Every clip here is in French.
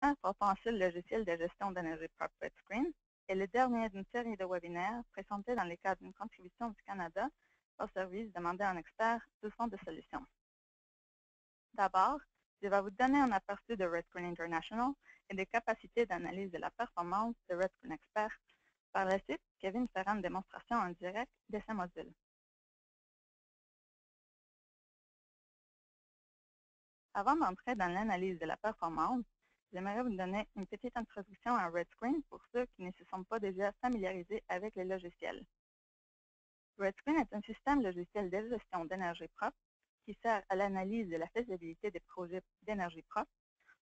webinaire portant sur le logiciel de gestion d'énergie propre RedScreen est le dernier d'une série de webinaires présentés dans le cadre d'une contribution du Canada au service demandé à un expert du Fonds de solutions. D'abord, je vais vous donner un aperçu de RedScreen International et des capacités d'analyse de la performance de RedScreen Expert. Par la suite, Kevin fera une démonstration en direct de ces modules. Avant d'entrer dans l'analyse de la performance, j'aimerais vous donner une petite introduction à RedScreen pour ceux qui ne se sont pas déjà familiarisés avec le logiciel. RedScreen est un système logiciel de gestion d'énergie propre qui sert à l'analyse de la faisabilité des projets d'énergie propre,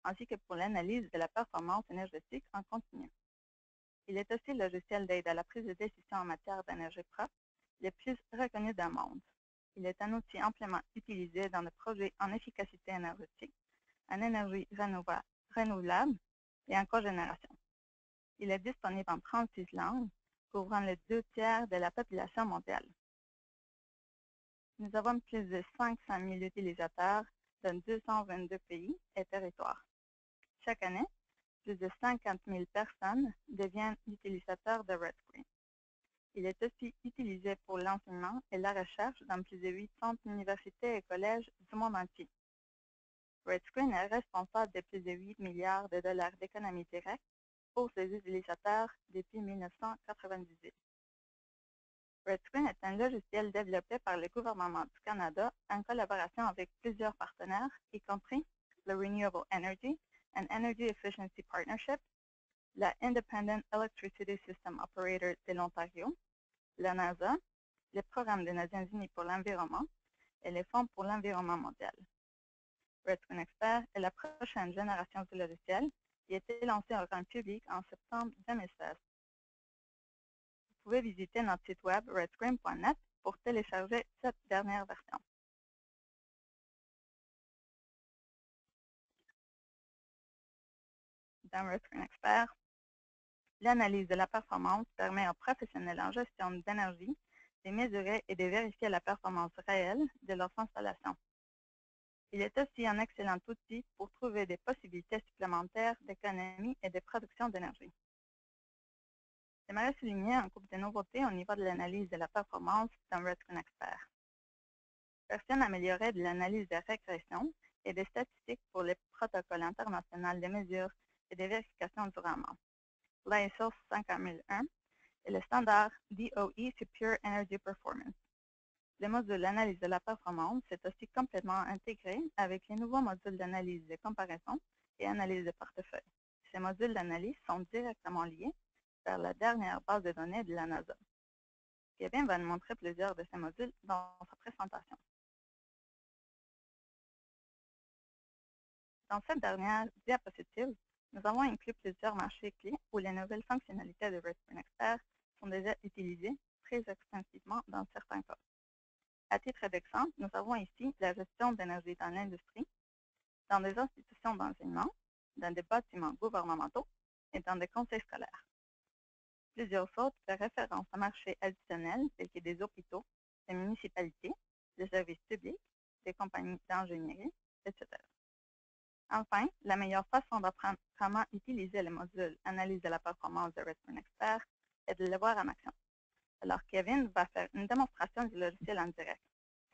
ainsi que pour l'analyse de la performance énergétique en continu. Il est aussi le logiciel d'aide à la prise de décision en matière d'énergie propre le plus reconnu du monde. Il est un outil amplement utilisé dans des projets en efficacité énergétique, en énergie renouvelable et en cogénération. Il est disponible en 36 langues, couvrant les 2/3 de la population mondiale. Nous avons plus de 500 000 utilisateurs dans 222 pays et territoires. Chaque année, plus de 50 000 personnes deviennent utilisateurs de RedScreen. Il est aussi utilisé pour l'enseignement et la recherche dans plus de 800 universités et collèges du monde entier. RedScreen est responsable de plus de 8 milliards de dollars d'économies directes pour ses utilisateurs depuis 1998. RedScreen est un logiciel développé par le gouvernement du Canada en collaboration avec plusieurs partenaires, y compris le Renewable Energy and Energy Efficiency Partnership, la Independent Electricity System Operator de l'Ontario, la NASA, le Programme des Nations Unies pour l'environnement et le Fonds pour l'environnement mondial. RedScreen Expert est la prochaine génération du logiciel qui a été lancée au grand public en septembre 2016. Vous pouvez visiter notre site web redscreen.net pour télécharger cette dernière version. Dans RedScreen Expert, l'analyse de la performance permet aux professionnels en gestion d'énergie de mesurer et de vérifier la performance réelle de leurs installations. Il est aussi un excellent outil pour trouver des possibilités supplémentaires d'économie et de production d'énergie. J'aimerais souligner un couple de nouveautés au niveau de l'analyse de la performance dans RedScreen Expert. Version améliorée de l'analyse de régression et des statistiques pour les protocoles internationaux de mesure et de vérification du rendement, l'ISO 50001 et le standard DOE Superior Energy Performance. Le module d'analyse de la performance est aussi complètement intégré avec les nouveaux modules d'analyse de comparaison et analyse de portefeuille. Ces modules d'analyse sont directement liés vers la dernière base de données de la NASA. Kevin va nous montrer plusieurs de ces modules dans sa présentation. Dans cette dernière diapositive, nous avons inclus plusieurs marchés clés où les nouvelles fonctionnalités de RedScreen Expert sont déjà utilisées très extensivement dans certains cas. À titre d'exemple, nous avons ici la gestion d'énergie dans l'industrie, dans des institutions d'enseignement, dans des bâtiments gouvernementaux et dans des conseils scolaires. Plusieurs autres font référence à marchés additionnels tels que des hôpitaux, des municipalités, des services publics, des compagnies d'ingénierie, etc. Enfin, la meilleure façon d'apprendre comment utiliser le module Analyse de la performance de RedScreen Expert est de le voir en action. Alors, Kevin va faire une démonstration du logiciel en direct.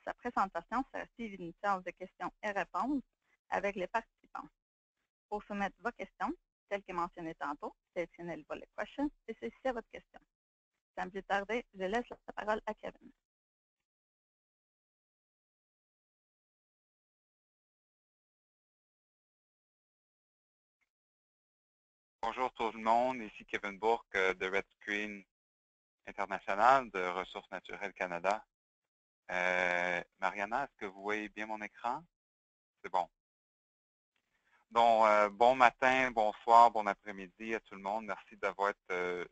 Sa présentation sera suivie d'une séance de questions et réponses avec les participants. Pour soumettre vos questions, telles que mentionnées tantôt, sélectionnez le volet Questions et saisissez votre question. Sans plus tarder, je laisse la parole à Kevin. Bonjour tout le monde, ici Kevin Bourque de RedScreen International de Ressources naturelles Canada. Mariana, est-ce que vous voyez bien mon écran? C'est bon. Donc, bon matin, bonsoir, bon après-midi à tout le monde. Merci d'être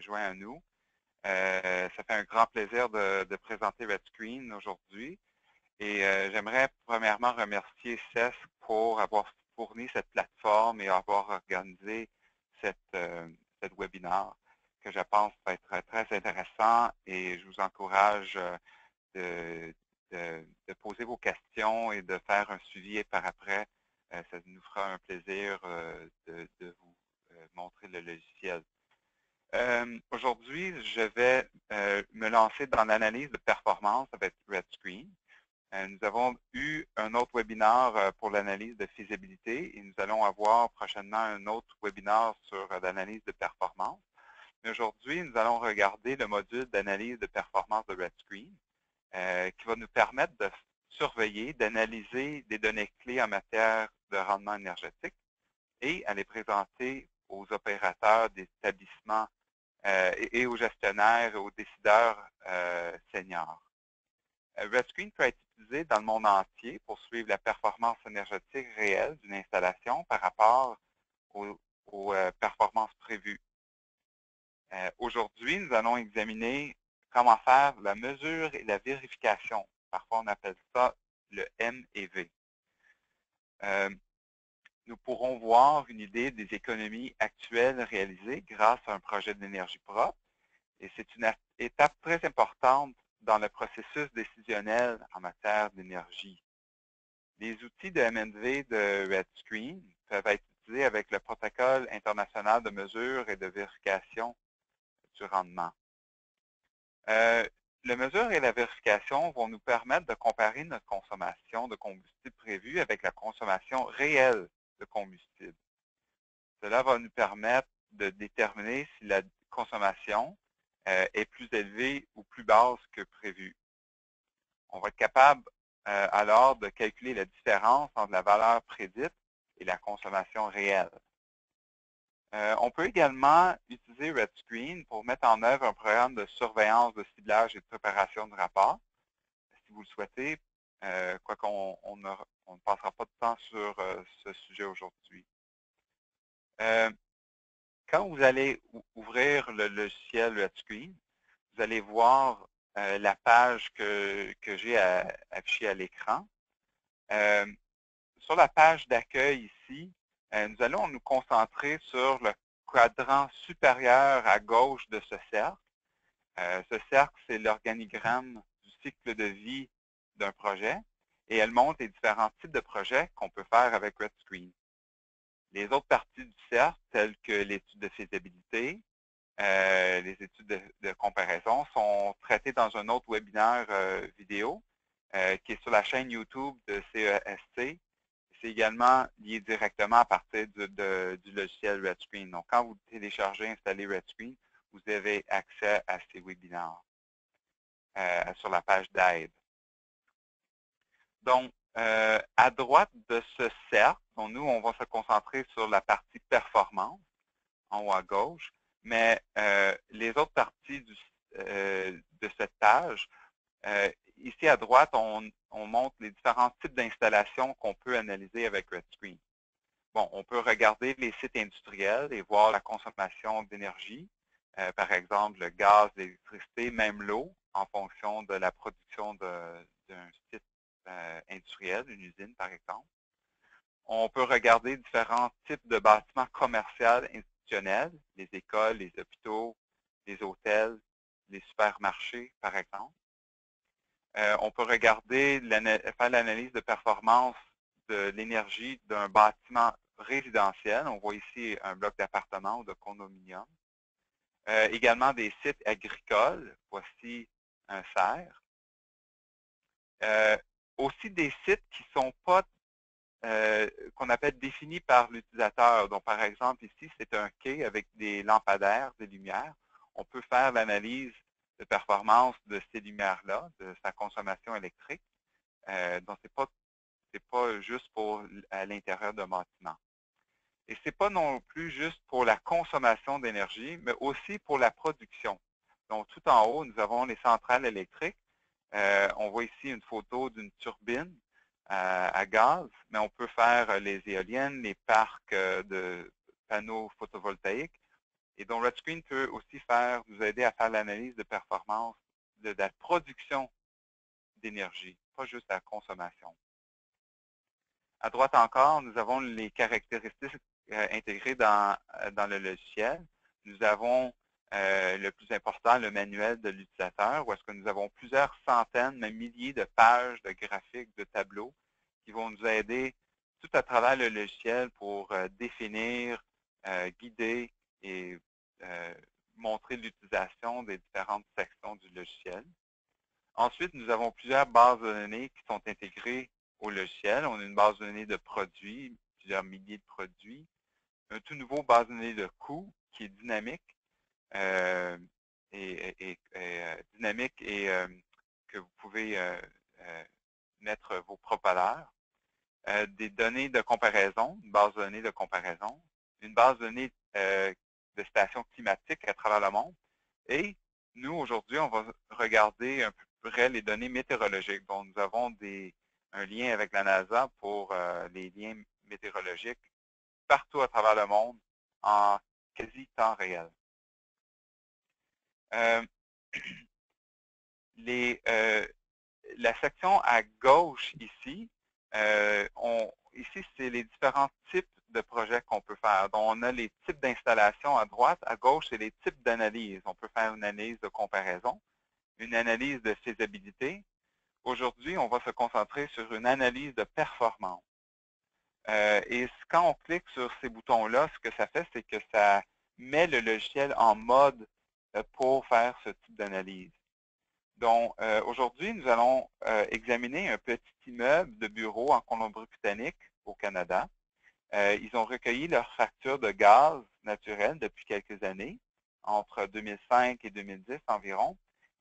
joint à nous. Ça fait un grand plaisir de présenter RedScreen aujourd'hui. Et j'aimerais premièrement remercier CESC pour avoir fourni cette plateforme et avoir organisé cette webinaire que je pense va être très intéressant et je vous encourage de poser vos questions et de faire un suivi par après ça nous fera un plaisir de vous montrer le logiciel. Aujourd'hui, je vais me lancer dans l'analyse de performance avec RedScreen. Nous avons eu un autre webinaire pour l'analyse de faisabilité et nous allons avoir prochainement un autre webinaire sur l'analyse de performance. Mais aujourd'hui, nous allons regarder le module d'analyse de performance de RedScreen qui va nous permettre de surveiller, d'analyser des données clés en matière de rendement énergétique et à les présenter aux opérateurs des établissements et aux gestionnaires et aux décideurs seniors. RedScreen peut être utilisé dans le monde entier pour suivre la performance énergétique réelle d'une installation par rapport aux performances prévues. Aujourd'hui, nous allons examiner comment faire la mesure et la vérification. Parfois, on appelle ça le M et V. Nous pourrons voir une idée des économies actuelles réalisées grâce à un projet d'énergie propre. Et c'est une étape très importante dans le processus décisionnel en matière d'énergie. Les outils de MNV de RedScreen peuvent être utilisés avec le protocole international de mesure et de vérification du rendement. La mesure et la vérification vont nous permettre de comparer notre consommation de combustible prévue avec la consommation réelle de combustible. Cela va nous permettre de déterminer si la consommation est plus élevée ou plus basse que prévu. On va être capable alors de calculer la différence entre la valeur prédite et la consommation réelle. On peut également utiliser RedScreen pour mettre en œuvre un programme de surveillance de ciblage et de préparation de rapports. Si vous le souhaitez, quoique on ne passera pas de temps sur ce sujet aujourd'hui. Quand vous allez ouvrir le logiciel RedScreen, vous allez voir la page que j'ai affichée à l'écran. Sur la page d'accueil ici, nous allons nous concentrer sur le quadrant supérieur à gauche de ce cercle. Ce cercle, c'est l'organigramme du cycle de vie d'un projet et elle montre les différents types de projets qu'on peut faire avec RedScreen. Les autres parties du cercle, telles que l'étude de faisabilité, les études de comparaison, sont traitées dans un autre webinaire vidéo qui est sur la chaîne YouTube de CESC. C'est également lié directement à partir du logiciel RedScreen. Donc, quand vous téléchargez et installez RedScreen, vous avez accès à ces webinaires sur la page d'aide. Donc, à droite de ce cercle, donc nous, on va se concentrer sur la partie performance, en haut à gauche, mais les autres parties de cette page, ici à droite, on montre les différents types d'installations qu'on peut analyser avec RedScreen. Bon, on peut regarder les sites industriels et voir la consommation d'énergie, par exemple le gaz, l'électricité, même l'eau, en fonction de la production d'un site industriel, une usine par exemple. On peut regarder différents types de bâtiments commerciaux institutionnels, les écoles, les hôpitaux, les hôtels, les supermarchés par exemple. On peut regarder, faire l'analyse de performance de l'énergie d'un bâtiment résidentiel. On voit ici un bloc d'appartements ou de condominium. Également des sites agricoles. Voici un cerf. Aussi des sites qui ne sont pas qu'on appelle définis par l'utilisateur. Donc, par exemple, ici, c'est un quai avec des lampadaires, des lumières. On peut faire l'analyse de performance de ces lumières-là, de sa consommation électrique. Donc, c'est pas juste pour à l'intérieur d'un bâtiment. Et ce n'est pas non plus juste pour la consommation d'énergie, mais aussi pour la production. Donc, tout en haut, nous avons les centrales électriques. On voit ici une photo d'une turbine à gaz, mais on peut faire les éoliennes, les parcs de panneaux photovoltaïques. Et donc, RedScreen peut aussi vous aider à faire l'analyse de performance de la production d'énergie, pas juste la consommation. À droite encore, nous avons les caractéristiques intégrées dans le logiciel. Nous avons le plus important, le manuel de l'utilisateur, où est-ce que nous avons plusieurs centaines, même milliers de pages de graphiques, de tableaux qui vont nous aider tout à travers le logiciel pour définir, guider et montrer l'utilisation des différentes sections du logiciel. Ensuite, nous avons plusieurs bases de données qui sont intégrées au logiciel. On a une base de données de produits, plusieurs milliers de produits. Un tout nouveau base de données de coûts qui est dynamique que vous pouvez mettre vos propres valeurs. Des données de comparaison, une base de données de comparaison, une base de données de stations climatiques à travers le monde. Et nous, aujourd'hui, on va regarder un peu plus près les données météorologiques. Donc, nous avons un lien avec la NASA pour les liens météorologiques partout à travers le monde en quasi temps réel. La section à gauche ici, ici, c'est les différents types de projets qu'on peut faire. Donc, on a les types d'installations à droite. À gauche, c'est les types d'analyse. On peut faire une analyse de comparaison, une analyse de faisabilité. Aujourd'hui, on va se concentrer sur une analyse de performance. Et quand on clique sur ces boutons-là, ce que ça fait, c'est que ça met le logiciel en mode pour faire ce type d'analyse. Donc, aujourd'hui, nous allons examiner un petit immeuble de bureau en Colombie-Britannique, au Canada. Ils ont recueilli leur facture de gaz naturel depuis quelques années, entre 2005 et 2010 environ,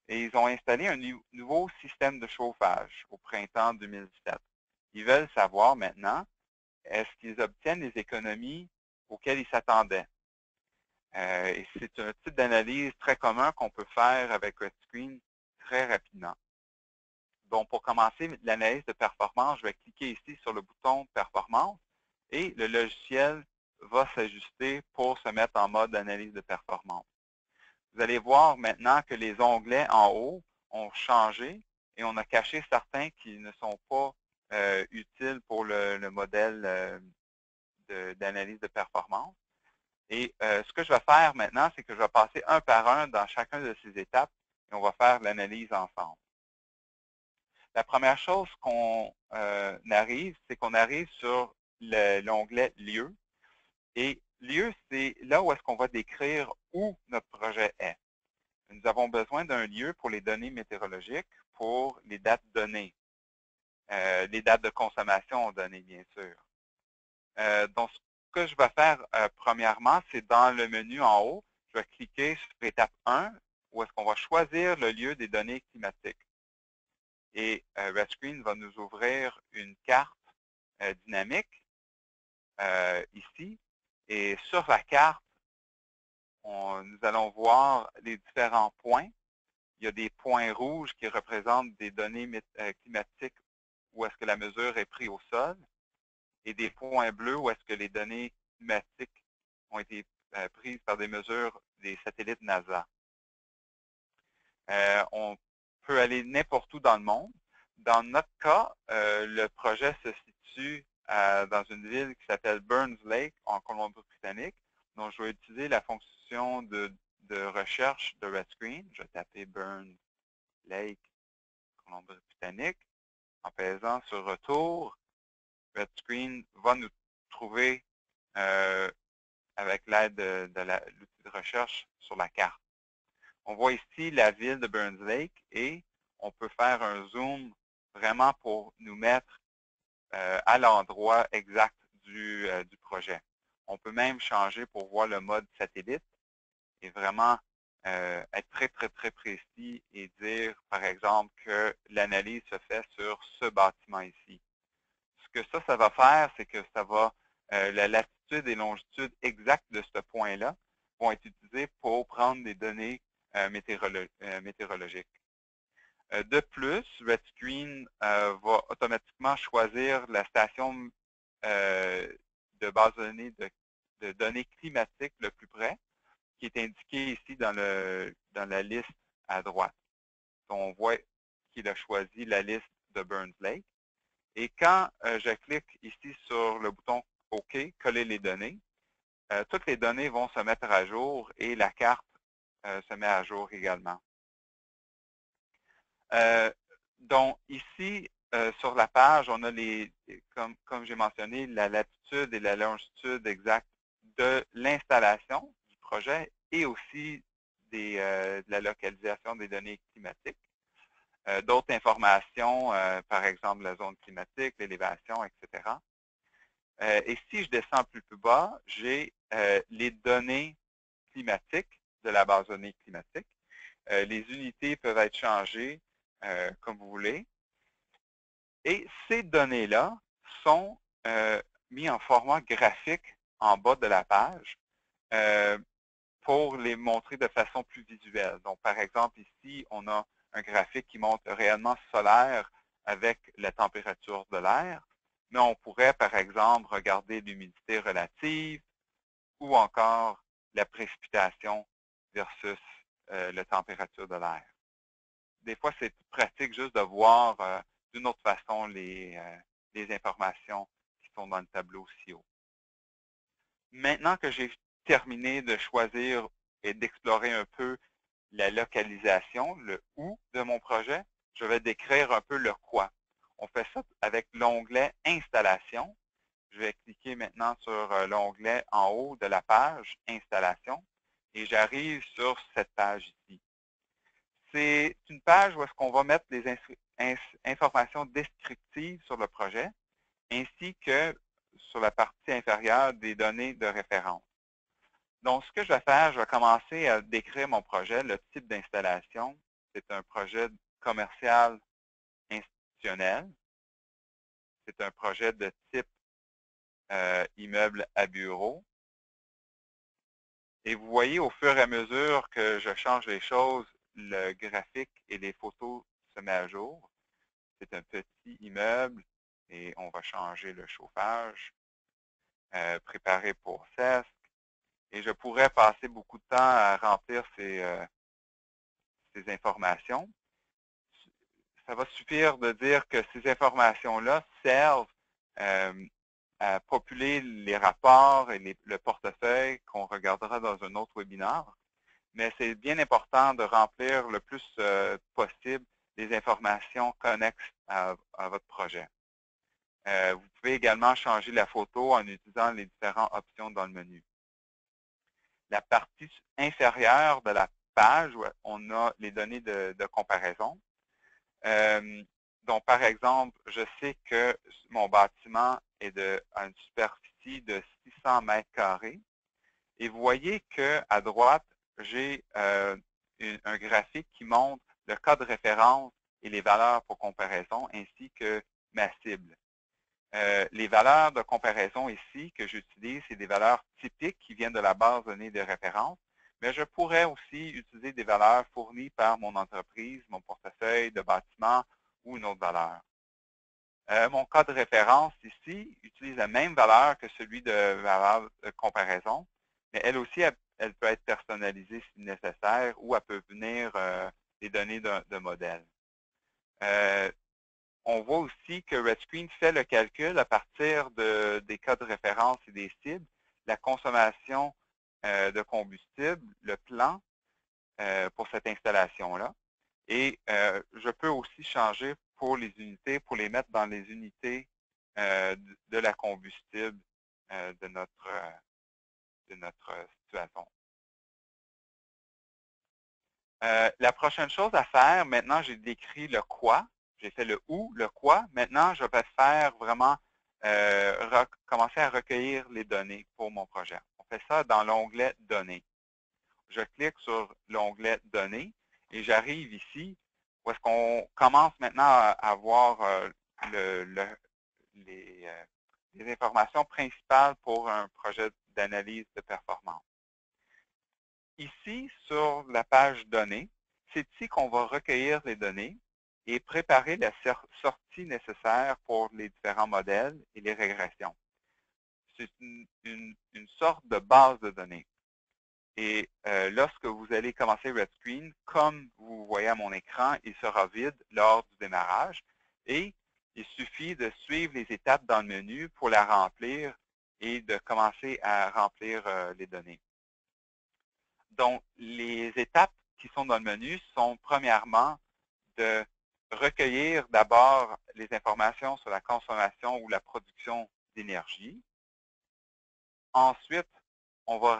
et ils ont installé un nouveau système de chauffage au printemps 2017. Ils veulent savoir maintenant, est-ce qu'ils obtiennent les économies auxquelles ils s'attendaient? Et c'est un type d'analyse très commun qu'on peut faire avec RedScreen très rapidement. Donc, pour commencer l'analyse de performance, je vais cliquer ici sur le bouton Performance et le logiciel va s'ajuster pour se mettre en mode analyse de performance. Vous allez voir maintenant que les onglets en haut ont changé et on a caché certains qui ne sont pas utiles pour le modèle d'analyse de performance. Et ce que je vais faire maintenant, c'est que je vais passer un par un dans chacun de ces étapes et on va faire l'analyse ensemble. La première chose qu'on arrive, c'est qu'on arrive sur l'onglet Lieu. Et Lieu, c'est là où est-ce qu'on va décrire où notre projet est. Nous avons besoin d'un lieu pour les données météorologiques, pour les dates données, les dates de consommation données, bien sûr. Donc, ce que je vais faire premièrement, c'est dans le menu en haut, je vais cliquer sur étape 1, où est-ce qu'on va choisir le lieu des données climatiques. Et RedScreen va nous ouvrir une carte dynamique ici. Et sur la carte, nous allons voir les différents points. Il y a des points rouges qui représentent des données climatiques où est-ce que la mesure est prise au sol et des points bleus où est-ce que les données climatiques ont été prises par des mesures des satellites NASA. On peut aller n'importe où dans le monde. Dans notre cas, le projet se situe dans une ville qui s'appelle Burns Lake, en Colombie-Britannique. Donc, je vais utiliser la fonction de recherche de RedScreen. Je vais taper Burns Lake, Colombie-Britannique. En pesant sur Retour, RedScreen va nous trouver avec l'aide de l'outil de recherche sur la carte. On voit ici la ville de Burns Lake et on peut faire un zoom vraiment pour nous mettre à l'endroit exact du projet. On peut même changer pour voir le mode satellite et vraiment être très, très, très précis et dire, par exemple, que l'analyse se fait sur ce bâtiment ici. Ce que ça va faire, c'est que ça va, la latitude et longitude exacte de ce point-là vont être utilisées pour prendre des données météorologiques. De plus, RedScreen va automatiquement choisir la station de base de données climatiques le plus près, qui est indiquée ici dans la liste à droite. Donc, on voit qu'il a choisi la liste de Burns Lake. Et quand je clique ici sur le bouton OK, coller les données, toutes les données vont se mettre à jour et la carte se met à jour également. Donc ici, sur la page, on a comme j'ai mentionné, la latitude et la longitude exacte de l'installation du projet et aussi de la localisation des données climatiques. D'autres informations, par exemple la zone climatique, l'élévation, etc. Et si je descends plus bas, j'ai les données climatiques de la base de données climatique. Les unités peuvent être changées comme vous voulez. Et ces données-là sont mises en format graphique en bas de la page pour les montrer de façon plus visuelle. Donc, par exemple, ici, on a un graphique qui montre le rayonnement solaire avec la température de l'air, mais on pourrait, par exemple, regarder l'humidité relative ou encore la précipitation versus la température de l'air. Des fois, c'est pratique juste de voir d'une autre façon les informations qui sont dans le tableau ci haut. Maintenant que j'ai terminé de choisir et d'explorer un peu la localisation, le « où » de mon projet, je vais décrire un peu le « quoi ». On fait ça avec l'onglet « Installation ». Je vais cliquer maintenant sur l'onglet en haut de la page « Installation » et j'arrive sur cette page ici. C'est une page où est-ce qu'on va mettre des informations descriptives sur le projet, ainsi que sur la partie inférieure des données de référence. Donc, ce que je vais faire, je vais commencer à décrire mon projet, le type d'installation. C'est un projet commercial institutionnel. C'est un projet de type immeuble à bureau. Et vous voyez, au fur et à mesure que je change les choses, le graphique et les photos se mettent à jour. C'est un petit immeuble et on va changer le chauffage, préparé pour CESC. Et je pourrais passer beaucoup de temps à remplir ces informations. Ça va suffire de dire que ces informations-là servent à populer les rapports et le portefeuille qu'on regardera dans un autre webinaire. Mais c'est bien important de remplir le plus possible les informations connexes à votre projet. Vous pouvez également changer la photo en utilisant les différentes options dans le menu. La partie inférieure de la page, on a les données de comparaison. Donc, par exemple, je sais que mon bâtiment est à une superficie de 600 mètres carrés. Et vous voyez qu'à droite, j'ai un graphique qui montre le cas de référence et les valeurs pour comparaison, ainsi que ma cible. Les valeurs de comparaison ici que j'utilise, c'est des valeurs typiques qui viennent de la base de données de référence, mais je pourrais aussi utiliser des valeurs fournies par mon entreprise, mon portefeuille de bâtiment ou une autre valeur. Mon cas de référence ici utilise la même valeur que celui de valeur de comparaison, mais elle aussi, elle peut être personnalisée si nécessaire ou elle peut venir des données de modèle. On voit aussi que RedScreen fait le calcul à partir des cas de référence et des cibles, la consommation de combustible, le plan pour cette installation-là. Et je peux aussi changer pour les unités, pour les mettre dans les unités de la combustible de notre situation. La prochaine chose à faire, maintenant j'ai décrit le quoi, j'ai fait le où, le quoi. Maintenant, je vais faire vraiment commencer à recueillir les données pour mon projet. On fait ça dans l'onglet Données. Je clique sur l'onglet Données et j'arrive ici où est-ce qu'on commence maintenant à avoir les informations principales pour un projet d'analyse de performance. Ici, sur la page Données, c'est ici qu'on va recueillir les données et préparer la sortie nécessaire pour les différents modèles et les régressions. C'est une sorte de base de données. Et lorsque vous allez commencer RedScreen, comme vous voyez à mon écran, il sera vide lors du démarrage et il suffit de suivre les étapes dans le menu pour la remplir et de commencer à remplir les données. Donc, les étapes qui sont dans le menu sont premièrement de recueillir d'abord les informations sur la consommation ou la production d'énergie. Ensuite, on va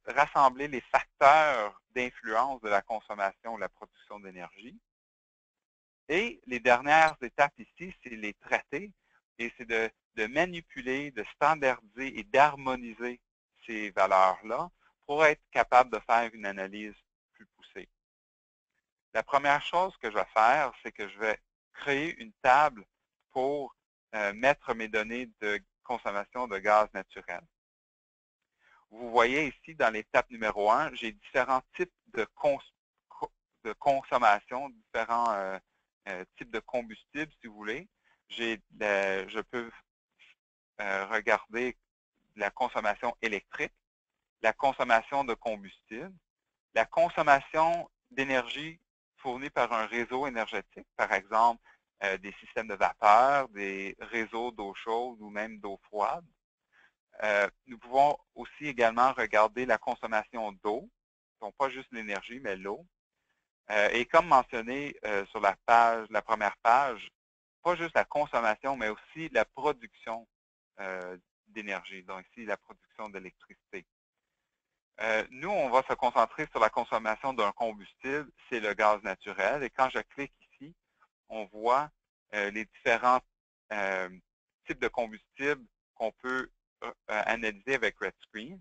rassembler les facteurs d'influence de la consommation ou la production d'énergie. Et les dernières étapes ici, c'est les traiter et c'est de manipuler, de standardiser et d'harmoniser ces valeurs-là pour être capable de faire une analyse plus poussée. La première chose que je vais faire, c'est que je vais créer une table pour mettre mes données de consommation de gaz naturel. Vous voyez ici, dans l'étape numéro 1, j'ai différents types de consommation, différents types de combustibles, si vous voulez. Je peux regarder la consommation électrique, la consommation de combustible, la consommation d'énergie fournie par un réseau énergétique, par exemple des systèmes de vapeur, des réseaux d'eau chaude ou même d'eau froide. Nous pouvons aussi également regarder la consommation d'eau, donc pas juste l'énergie, mais l'eau. Et comme mentionné sur la première page, pas juste la consommation, mais aussi la production d'énergie, donc ici la production d'électricité. Nous, on va se concentrer sur la consommation d'un combustible, c'est le gaz naturel. Et quand je clique ici, on voit les différents types de combustibles qu'on peut analyser avec RedScreen.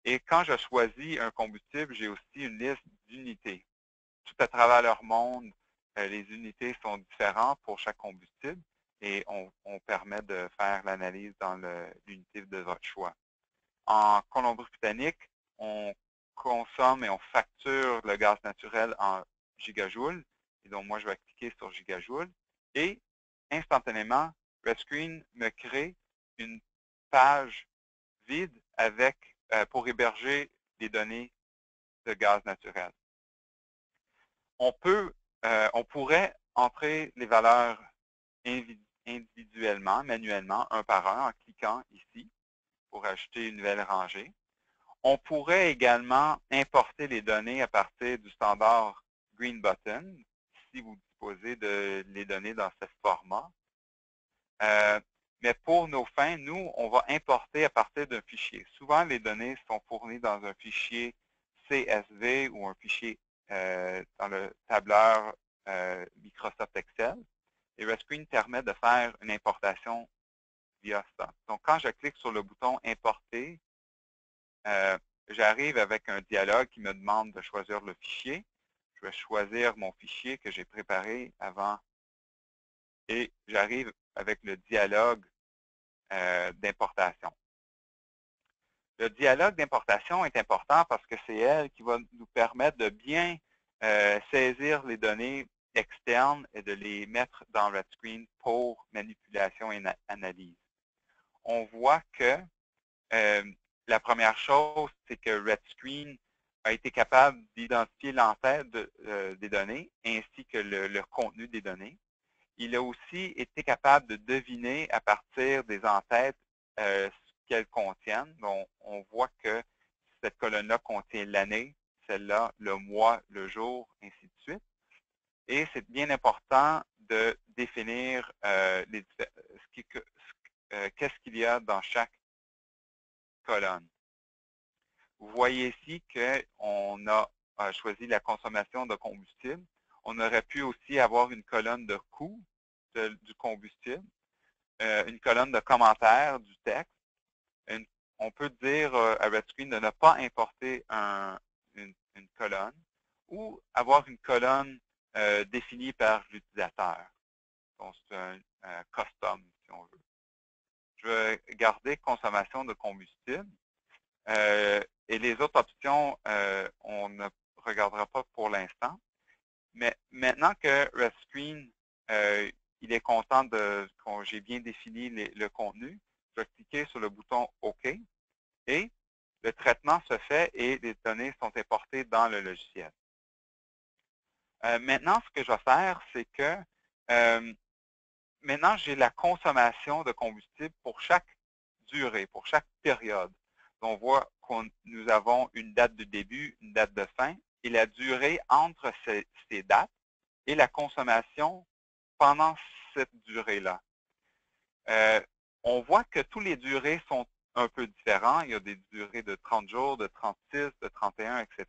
Et quand je choisis un combustible, j'ai aussi une liste d'unités. Tout à travers leur monde, les unités sont différentes pour chaque combustible et on permet de faire l'analyse dans l'unité de votre choix. En Colombie-Britannique, on consomme et on facture le gaz naturel en gigajoules. Et donc, moi, je vais cliquer sur gigajoules. Et instantanément, RedScreen me crée une page vide pour héberger les données de gaz naturel. On pourrait entrer les valeurs individuellement, manuellement, un par un, en cliquant ici pour ajouter une nouvelle rangée. On pourrait également importer les données à partir du standard Green Button, si vous disposez de les données dans ce format. Mais pour nos fins, nous, on va importer à partir d'un fichier. Souvent, les données sont fournies dans un fichier CSV ou un fichier dans le tableur Microsoft Excel. Et RedScreen permet de faire une importation via ça. Donc, quand je clique sur le bouton « Importer », j'arrive avec un dialogue qui me demande de choisir le fichier. Je vais choisir mon fichier que j'ai préparé avant et j'arrive avec le dialogue d'importation. Le dialogue d'importation est important parce que c'est elle qui va nous permettre de bien saisir les données externes et de les mettre dans RedScreen pour manipulation et analyse. On voit que la première chose, c'est que RedScreen a été capable d'identifier l'entête des données ainsi que le contenu des données. Il a aussi été capable de deviner à partir des entêtes ce qu'elles contiennent. Donc, on voit que cette colonne-là contient l'année, celle-là, le mois, le jour, ainsi de suite. Et c'est bien important de définir qu'est-ce qu'il y a dans chaque colonne. Vous voyez ici qu'on a choisi la consommation de combustible. On aurait pu aussi avoir une colonne de coût du combustible, une colonne de commentaires du texte. On peut dire à RedScreen de ne pas importer une colonne ou avoir une colonne définie par l'utilisateur. Donc, c'est un custom, si on veut. Je vais garder consommation de combustible. Et les autres options, on ne regardera pas pour l'instant. Mais maintenant que RedScreen, il est content que j'ai bien défini le contenu, je vais cliquer sur le bouton OK et le traitement se fait et les données sont importées dans le logiciel. Maintenant, ce que je vais faire, c'est que maintenant, j'ai la consommation de combustible pour chaque durée, pour chaque période. On voit que nous avons une date de début, une date de fin, et la durée entre ces dates et la consommation pendant cette durée-là. On voit que tous les durées sont un peu différents. Il y a des durées de 30 jours, de 36, de 31, etc.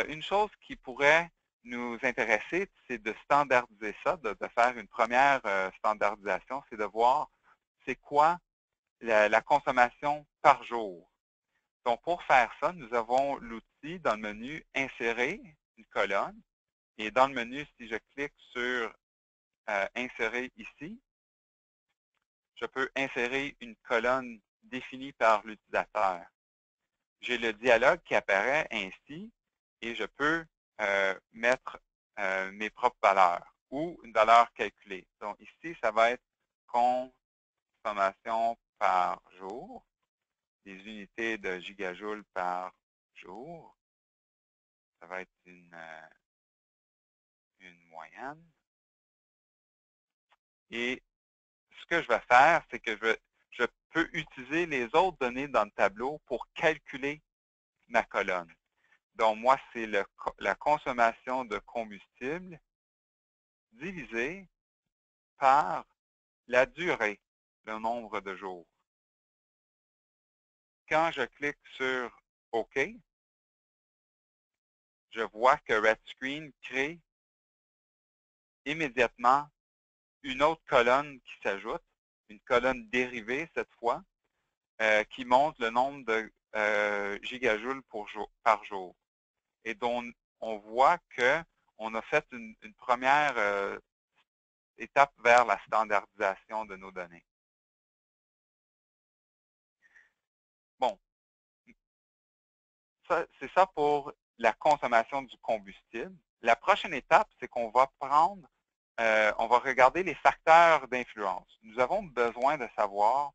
Une chose qui pourrait nous intéresser, c'est de standardiser ça, de faire une première standardisation, c'est de voir c'est quoi la consommation par jour. Donc, pour faire ça, nous avons l'outil dans le menu « Insérer » une colonne. Et dans le menu, si je clique sur « Insérer » ici, je peux insérer une colonne définie par l'utilisateur. J'ai le dialogue qui apparaît ainsi et je peux mettre mes propres valeurs ou une valeur calculée. Donc ici, ça va être consommation par jour, des unités de gigajoules par jour. Ça va être une moyenne. Et ce que je vais faire, c'est que je peux utiliser les autres données dans le tableau pour calculer ma colonne. Donc, moi, c'est la consommation de combustible divisé par la durée, le nombre de jours. Quand je clique sur OK, je vois que RedScreen crée immédiatement une autre colonne qui s'ajoute, une colonne dérivée cette fois, qui montre le nombre de gigajoules par jour. Et donc, on voit qu'on a fait une première étape vers la standardisation de nos données. Bon, c'est ça pour la consommation du combustible. La prochaine étape, c'est qu'on va on va regarder les facteurs d'influence. Nous avons besoin de savoir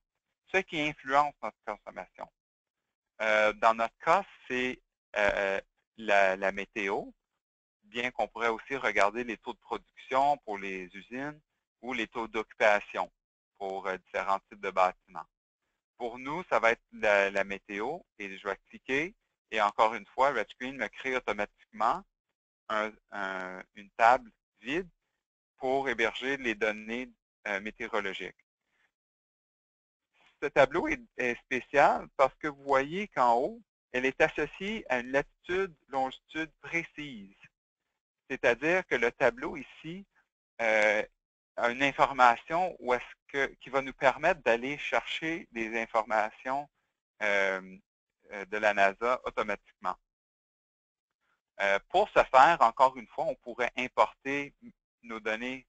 ce qui influence notre consommation. Dans notre cas, c'est la météo, bien qu'on pourrait aussi regarder les taux de production pour les usines ou les taux d'occupation pour différents types de bâtiments. Pour nous, ça va être la météo et je vais cliquer et encore une fois, RedScreen me crée automatiquement une table vide pour héberger les données météorologiques. Ce tableau est spécial parce que vous voyez qu'en haut, elle est associée à une latitude, longitude précise. C'est-à-dire que le tableau ici a une information qui va nous permettre d'aller chercher des informations de la NASA automatiquement. Pour ce faire, encore une fois, on pourrait importer nos données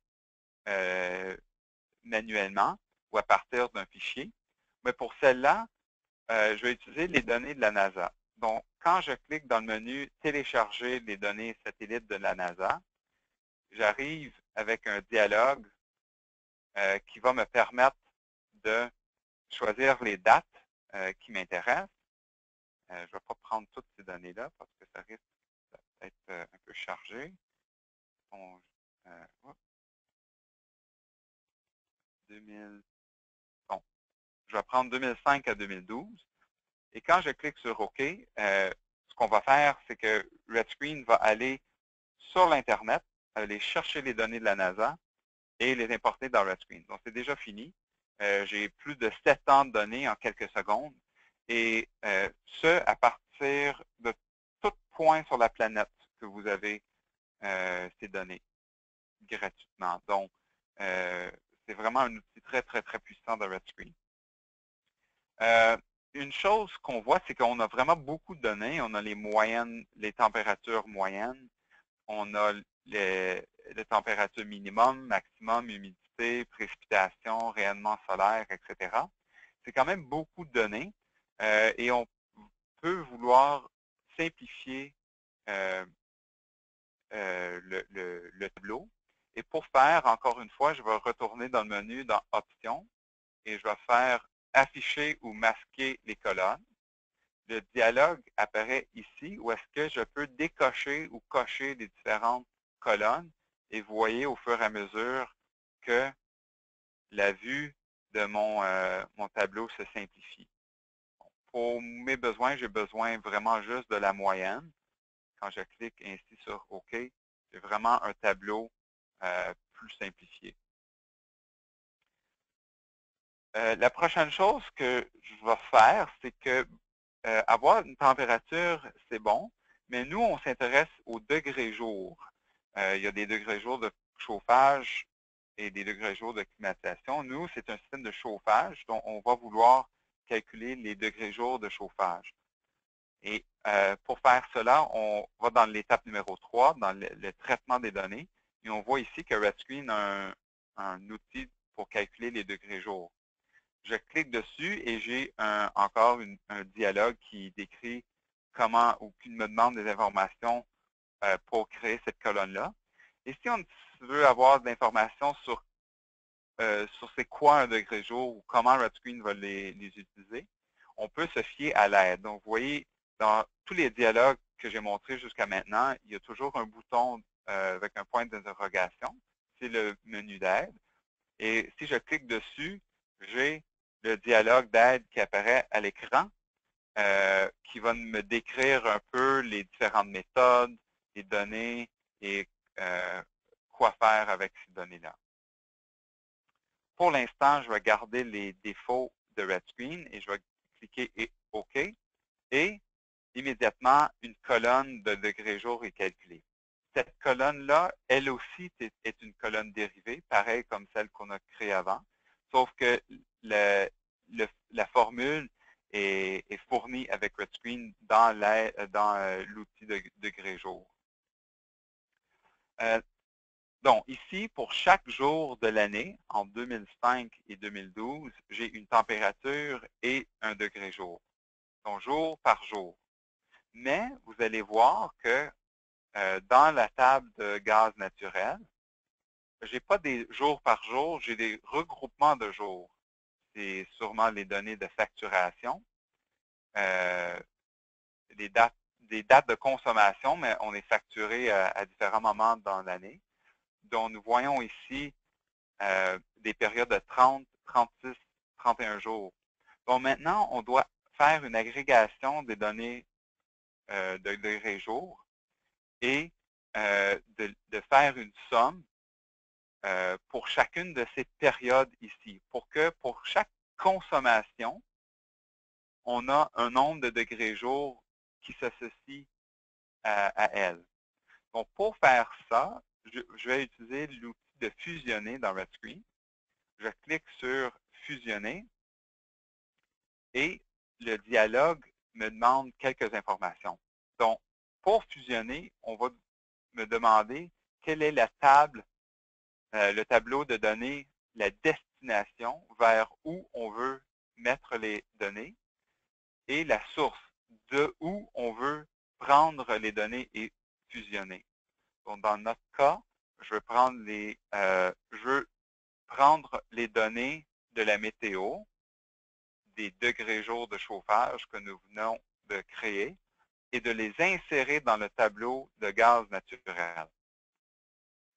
manuellement ou à partir d'un fichier. Mais pour celle-là, je vais utiliser les données de la NASA. Donc, quand je clique dans le menu « Télécharger les données satellites de la NASA », j'arrive avec un dialogue qui va me permettre de choisir les dates qui m'intéressent. Je ne vais pas prendre toutes ces données-là parce que ça risque d'être un peu chargé. Donc, 2000, bon, je vais prendre 2005 à 2012. Et quand je clique sur OK, ce qu'on va faire, c'est que RedScreen va aller sur l'Internet, aller chercher les données de la NASA et les importer dans RedScreen. Donc, c'est déjà fini. J'ai plus de 7 ans de données en quelques secondes. Et ce, à partir de tout point sur la planète que vous avez ces données gratuitement. Donc, c'est vraiment un outil très, très, très puissant de RedScreen. Une chose qu'on voit, c'est qu'on a vraiment beaucoup de données. On a les moyennes, les températures moyennes. On a les températures minimum, maximum, humidité, précipitation, rayonnement solaire, etc. C'est quand même beaucoup de données et on peut vouloir simplifier le tableau. Et pour faire, encore une fois, je vais retourner dans le menu dans Options et je vais faire Afficher ou masquer les colonnes. Le dialogue apparaît ici où est-ce que je peux décocher ou cocher les différentes colonnes et vous voyez au fur et à mesure que la vue de mon tableau se simplifie. Pour mes besoins, j'ai besoin vraiment juste de la moyenne. Quand je clique ainsi sur OK, C'est vraiment un tableau plus simplifié. La prochaine chose que je vais faire, c'est que avoir une température, c'est bon, mais nous, on s'intéresse aux degrés jour. Il y a des degrés jour de chauffage et des degrés jour de climatisation. Nous, c'est un système de chauffage, donc on va vouloir calculer les degrés jour de chauffage. Et pour faire cela, on va dans l'étape numéro 3, dans le traitement des données, et on voit ici que RedScreen a un outil pour calculer les degrés jour. Je clique dessus et j'ai encore un dialogue qui décrit comment ou qui me demande des informations pour créer cette colonne-là. Et si on veut avoir de l'information sur c'est quoi un degré jour ou comment RedScreen va les utiliser, on peut se fier à l'aide. Donc, vous voyez, dans tous les dialogues que j'ai montrés jusqu'à maintenant, il y a toujours un bouton avec un point d'interrogation. C'est le menu d'aide. Et si je clique dessus, j'ai le dialogue d'aide qui apparaît à l'écran, qui va me décrire un peu les différentes méthodes, les données et quoi faire avec ces données-là. Pour l'instant, je vais garder les défauts de RedScreen et je vais cliquer OK. Et immédiatement, une colonne de degrés jour est calculée. Cette colonne-là, elle aussi, est une colonne dérivée, pareil comme celle qu'on a créée avant, sauf que la formule est fournie avec RedScreen dans l'outil de degrés jour. Donc, ici, pour chaque jour de l'année, en 2005 et 2012, j'ai une température et un degré jour, donc jour par jour. Mais vous allez voir que dans la table de gaz naturel, je n'ai pas des jours par jour, j'ai des regroupements de jours. C'est sûrement les données de facturation, des dates de consommation, mais on est facturé à différents moments dans l'année. Donc, nous voyons ici des périodes de 30, 36, 31 jours. Donc, maintenant, on doit faire une agrégation des données de degrés jour et de faire une somme pour chacune de ces périodes ici, pour que pour chaque consommation, on a un nombre de degrés jour qui s'associe à elle. Donc, pour faire ça, je vais utiliser l'outil de fusionner dans RedScreen. Je clique sur fusionner et le dialogue me demande quelques informations. Donc, pour fusionner, on va me demander quelle est la table, le tableau de données, la destination vers où on veut mettre les données et la source de où on veut prendre les données et fusionner. Donc, dans notre cas, je veux prendre les données de la météo, des degrés jour de chauffage que nous venons de créer et de les insérer dans le tableau de gaz naturel.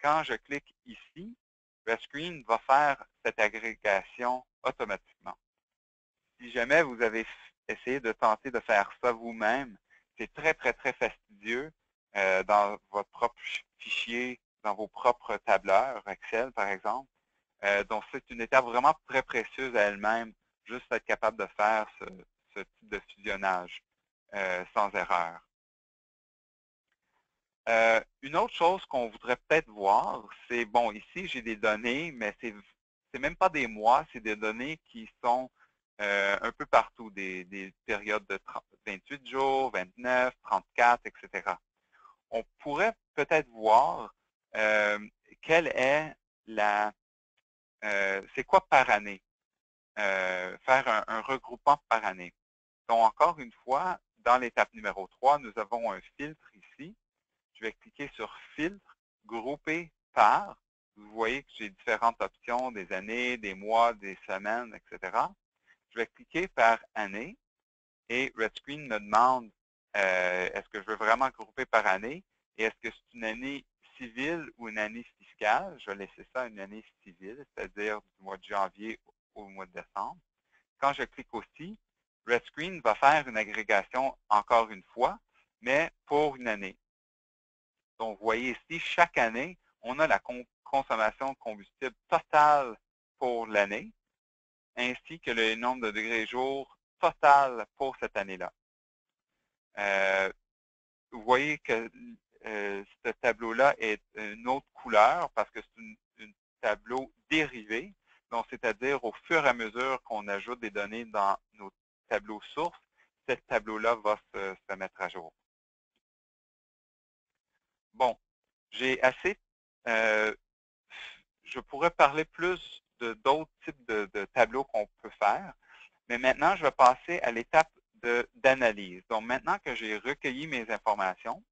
Quand je clique ici, RedScreen va faire cette agrégation automatiquement. Si jamais vous avez essayé de tenter de faire ça vous-même, c'est très, très, très fastidieux dans votre propre fichier, dans vos propres tableurs, Excel par exemple. Donc, c'est une étape vraiment très précieuse à elle-même, juste être capable de faire ce type de fusionnage sans erreur. Une autre chose qu'on voudrait peut-être voir, c'est, bon, ici, j'ai des données, mais c'est même pas des mois, c'est des données qui sont un peu partout, des périodes de 28 jours, 29, 34, etc. On pourrait peut-être voir quelle est c'est quoi par année, faire un regroupement par année. Donc, encore une fois, dans l'étape numéro 3, nous avons un filtre ici. Je vais cliquer sur Filtre, Grouper par. Vous voyez que j'ai différentes options, des années, des mois, des semaines, etc. Je vais cliquer par année et RedScreen me demande est-ce que je veux vraiment grouper par année et est-ce que c'est une année civile ou une année fiscale. Je vais laisser ça une année civile, c'est-à-dire du mois de janvier au mois de décembre. Quand je clique aussi, RedScreen va faire une agrégation encore une fois, mais pour une année. Donc, vous voyez ici, chaque année, on a la consommation de combustible totale pour l'année, ainsi que le nombre de degrés jour total pour cette année-là. Vous voyez que ce tableau-là est une autre couleur parce que c'est un tableau dérivé. Donc, c'est-à-dire au fur et à mesure qu'on ajoute des données dans nos tableaux sources, ce tableau-là va se mettre à jour. Bon, j'ai assez. Je pourrais parler plus d'autres types de tableaux qu'on peut faire, mais maintenant, je vais passer à l'étape d'analyse. Donc, maintenant que j'ai recueilli mes informations,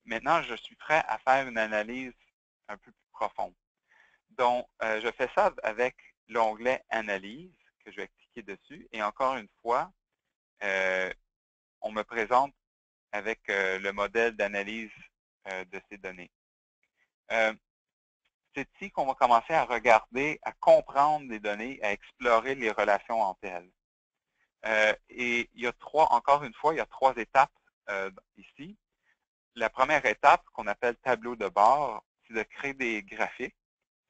maintenant, je suis prêt à faire une analyse un peu plus profonde. Donc, je fais ça avec l'onglet Analyse, que je vais cliquer dessus. Et encore une fois, on me présente avec le modèle d'analyse de ces données. C'est ici qu'on va commencer à regarder, à comprendre les données, à explorer les relations entre elles. Et il y a encore une fois, il y a trois étapes ici. La première étape, qu'on appelle tableau de bord, c'est de créer des graphiques.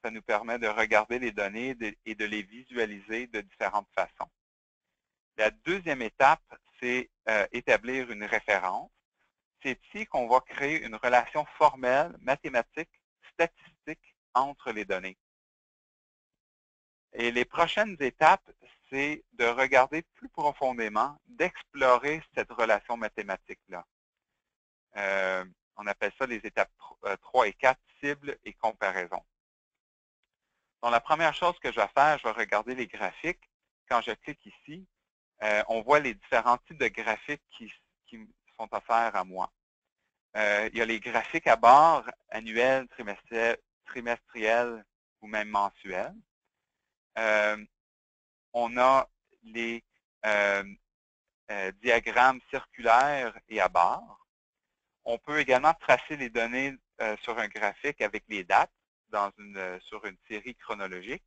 Ça nous permet de regarder les données et de les visualiser de différentes façons. La deuxième étape, c'est établir une référence. C'est ici qu'on va créer une relation formelle, mathématique, statistique entre les données. Et les prochaines étapes, c'est de regarder plus profondément, d'explorer cette relation mathématique-là. On appelle ça les étapes 3 et 4, cible et comparaison. Donc, la première chose que je vais faire, je vais regarder les graphiques. Quand je clique ici, on voit les différents types de graphiques qui sont offerts à moi. Il y a les graphiques à barres, annuels, trimestriels ou même mensuels. On a les diagrammes circulaires et à barres. On peut également tracer les données sur un graphique avec les dates sur une série chronologique.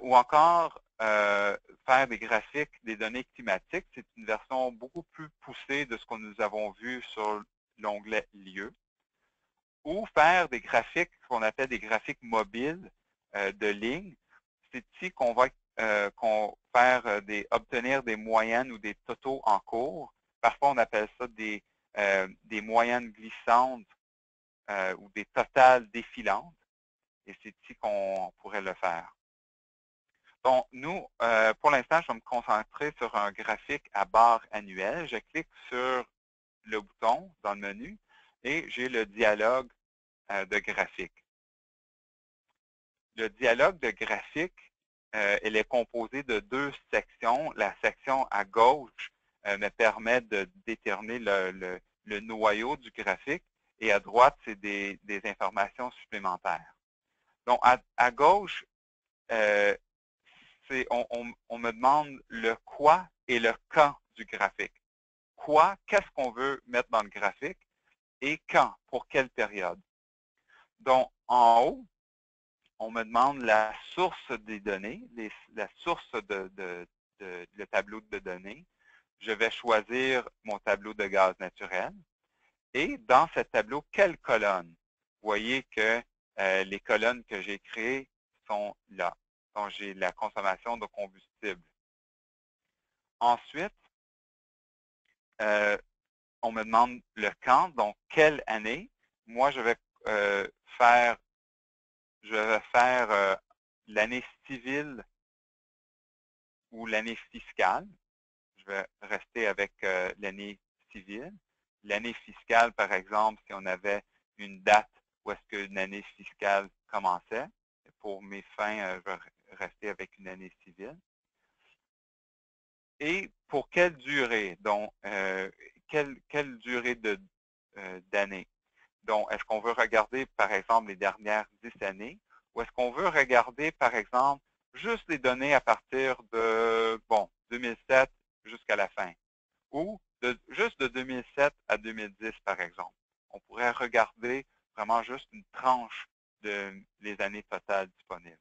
Ou encore faire des graphiques des données climatiques. C'est une version beaucoup plus poussée de ce que nous avons vu sur l'onglet Lieux. Ou faire des graphiques, ce qu'on appelle des graphiques mobiles de lignes. C'est ici qu'on va obtenir des moyennes ou des totaux en cours. Parfois, on appelle ça des moyennes glissantes ou des totales défilantes. Et c'est ici qu'on pourrait le faire. Donc, nous, pour l'instant, je vais me concentrer sur un graphique à barre annuelle. Je clique sur le bouton dans le menu et j'ai le dialogue de graphique. Le dialogue de graphique, il est composé de deux sections. La section à gauche me permet de déterminer le noyau du graphique et à droite, c'est des informations supplémentaires. Donc, à gauche, on me demande le quoi et le quand du graphique. Quoi, qu'est-ce qu'on veut mettre dans le graphique et quand, pour quelle période. Donc, en haut, on me demande la source des données, la source le tableau de données. Je vais choisir mon tableau de gaz naturel. Et dans ce tableau, quelle colonne? Vous voyez que les colonnes que j'ai créées sont là. Donc, j'ai la consommation de combustible. Ensuite, on me demande le quand, donc quelle année. Moi, je vais faire l'année civile ou l'année fiscale. Je vais rester avec l'année civile. L'année fiscale, par exemple, si on avait une date où est-ce qu'une année fiscale commençait. Pour mes fins, je vais rester avec une année civile. Et pour quelle durée? Donc, quelle durée d'année? Donc, est-ce qu'on veut regarder, par exemple, les dernières 10 années? Ou est-ce qu'on veut regarder, par exemple, juste les données à partir de, 2007 jusqu'à la fin? Ou juste de 2007 à 2010, par exemple? On pourrait regarder vraiment juste une tranche les années totales disponibles.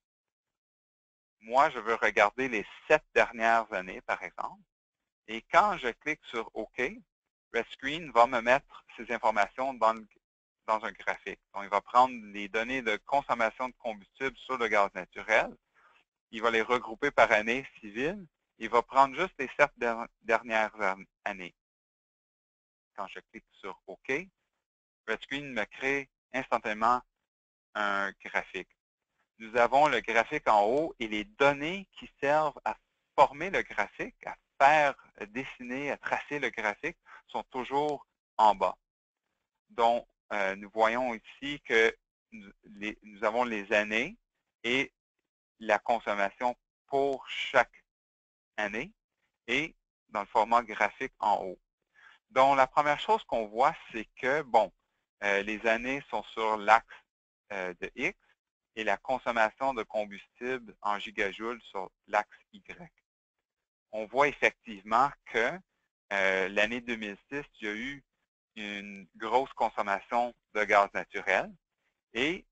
Moi, je veux regarder les 7 dernières années, par exemple. Et quand je clique sur OK, RedScreen va me mettre ces informations dans un graphique. Donc, il va prendre les données de consommation de combustible sur le gaz naturel. Il va les regrouper par année civile. Il va prendre juste les 7 dernières années. Quand je clique sur OK, RedScreen me crée instantanément un graphique. Nous avons le graphique en haut et les données qui servent à former le graphique, à faire dessiner, à tracer le graphique, sont toujours en bas. Donc, nous voyons ici que nous avons les années et la consommation pour chaque année et dans le format graphique en haut. Donc, la première chose qu'on voit, c'est que, bon, les années sont sur l'axe de X et la consommation de combustible en gigajoules sur l'axe Y. On voit effectivement que l'année 2006, il y a eu une grosse consommation de gaz naturel et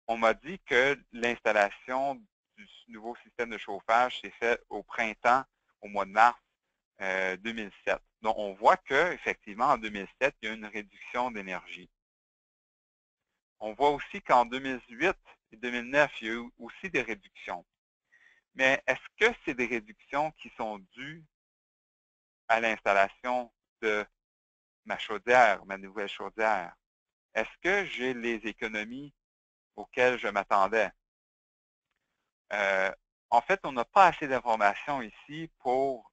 on m'a dit que l'installation du nouveau système de chauffage s'est faite au printemps, au mois de mars 2007. Donc, on voit qu'effectivement, en 2007, il y a une réduction d'énergie. On voit aussi qu'en 2008 et 2009, il y a eu aussi des réductions. Mais est-ce que c'est des réductions qui sont dues à l'installation de ma chaudière, ma nouvelle chaudière? Est-ce que j'ai les économies auxquelles je m'attendais? En fait, on n'a pas assez d'informations ici pour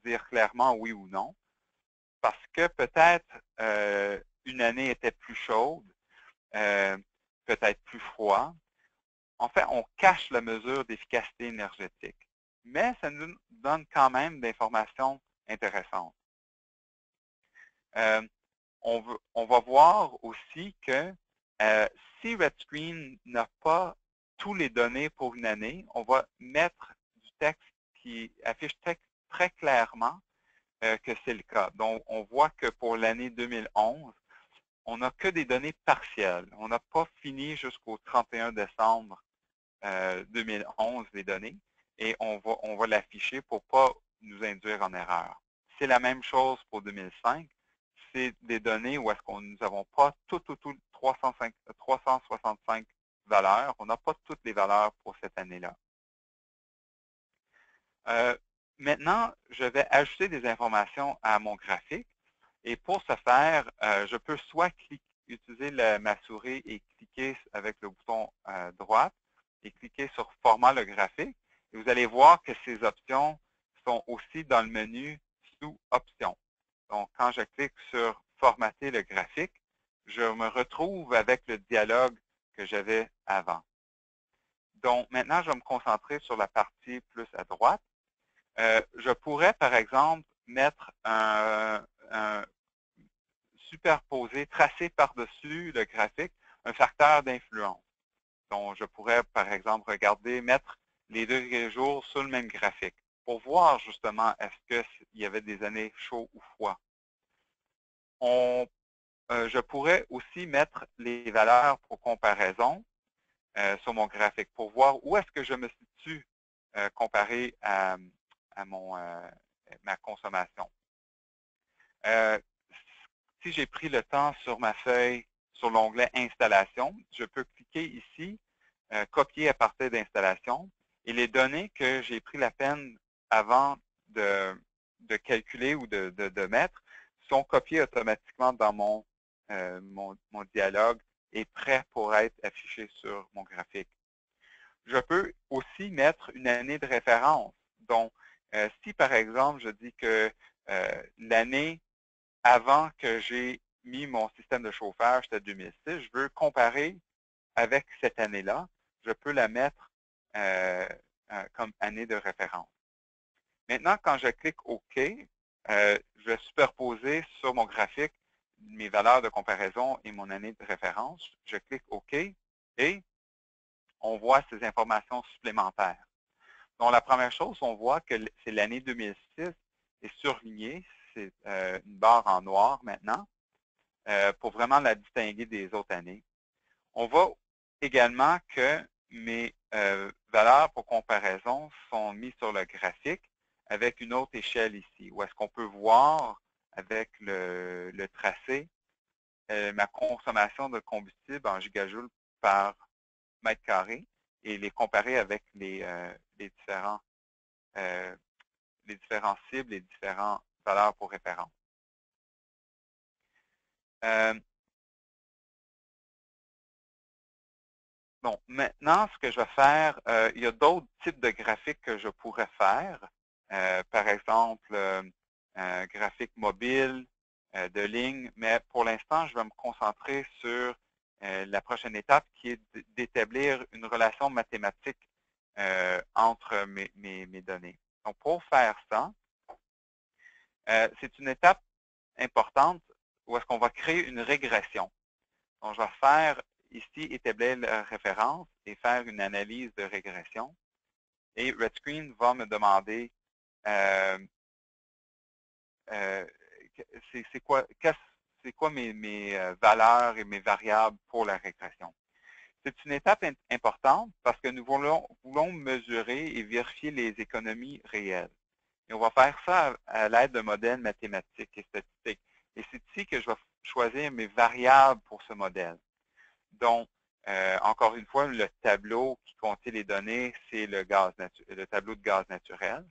dire clairement oui ou non, parce que peut-être une année était plus chaude, peut-être plus froid. En fait, on cache la mesure d'efficacité énergétique, mais ça nous donne quand même d'informations intéressantes. On va voir aussi que si RedScreen n'a pas tous les données pour une année, on va mettre du texte qui affiche très clairement que c'est le cas. Donc, on voit que pour l'année 2011, on n'a que des données partielles. On n'a pas fini jusqu'au 31 décembre 2011 les données et on va l'afficher pour ne pas nous induire en erreur. C'est la même chose pour 2005. C'est des données où est-ce qu'on nous n'avons pas tout 365 valeurs. On n'a pas toutes les valeurs pour cette année-là. Maintenant, je vais ajouter des informations à mon graphique. Et pour ce faire, je peux soit utiliser ma souris et cliquer avec le bouton droite et cliquer sur Format le graphique. Et vous allez voir que ces options sont aussi dans le menu sous Options. Donc, quand je clique sur Formater le graphique, je me retrouve avec le dialogue que j'avais avant. Donc, maintenant, je vais me concentrer sur la partie plus à droite. Je pourrais, par exemple, mettre superposer, tracer par-dessus le graphique un facteur d'influence. Donc, je pourrais, par exemple, regarder, mettre les deux jours sur le même graphique pour voir justement est-ce qu'il y avait des années chaudes ou froides. Je pourrais aussi mettre les valeurs pour comparaison sur mon graphique pour voir où est-ce que je me situe comparé à ma consommation. Si j'ai pris le temps sur ma feuille, sur l'onglet Installation, je peux cliquer ici, copier à partir d'installation, et les données que j'ai pris la peine avant de calculer ou de mettre sont copiées automatiquement dans mon dialogue et prêts pour être affichés sur mon graphique. Je peux aussi mettre une année de référence. Donc, si par exemple, je dis que l'année avant que j'ai mis mon système de chauffage, c'était 2006, je veux comparer avec cette année-là, je peux la mettre comme année de référence. Maintenant, quand je clique OK, je vais superposer sur mon graphique mes valeurs de comparaison et mon année de référence. Je clique OK et on voit ces informations supplémentaires. Donc, la première chose, on voit que c'est l'année 2006 est surlignée. C'est une barre en noir maintenant pour vraiment la distinguer des autres années. On voit également que mes valeurs pour comparaison sont mises sur le graphique avec une autre échelle ici, où est-ce qu'on peut voir avec le tracé, ma consommation de combustible en gigajoules par mètre carré et les comparer avec les différents cibles, les différentes valeurs pour référence. Bon, maintenant, ce que je vais faire, il y a d'autres types de graphiques que je pourrais faire. Par exemple, un graphique mobile de ligne, mais pour l'instant, je vais me concentrer sur la prochaine étape qui est d'établir une relation mathématique entre mes données. Donc, pour faire ça, c'est une étape importante où est-ce qu'on va créer une régression. Donc, je vais faire ici établir la référence et faire une analyse de régression. Et RedScreen va me demander c'est quoi mes valeurs et mes variables pour la régression. C'est une étape importante parce que nous voulons mesurer et vérifier les économies réelles. Et on va faire ça à l'aide de modèles mathématiques et statistiques. Et c'est ici que je vais choisir mes variables pour ce modèle. Donc, encore une fois, le tableau qui contient les données, c'est le tableau de gaz naturel.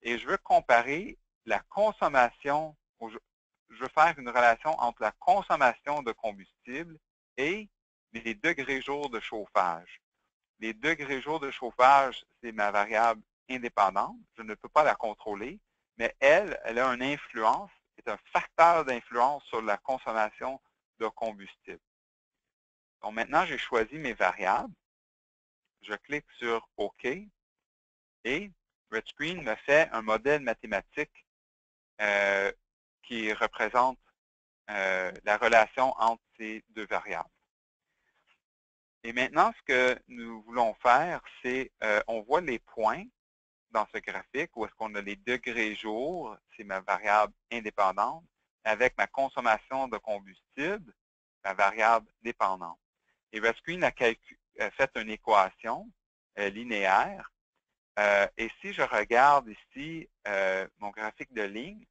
Et je veux comparer la consommation, je veux faire une relation entre la consommation de combustible et les degrés jours de chauffage. Les degrés jours de chauffage, c'est ma variable indépendante. Je ne peux pas la contrôler, mais elle a une influence, c'est un facteur d'influence sur la consommation de combustible. Donc maintenant, j'ai choisi mes variables. Je clique sur OK et RedScreen me fait un modèle mathématique qui représente la relation entre ces deux variables. Et maintenant, ce que nous voulons faire, c'est, on voit les points dans ce graphique où est-ce qu'on a les degrés jours, c'est ma variable indépendante, avec ma consommation de combustible, ma variable dépendante. Et RedScreen a fait une équation linéaire. Et si je regarde ici mon graphique de ligne,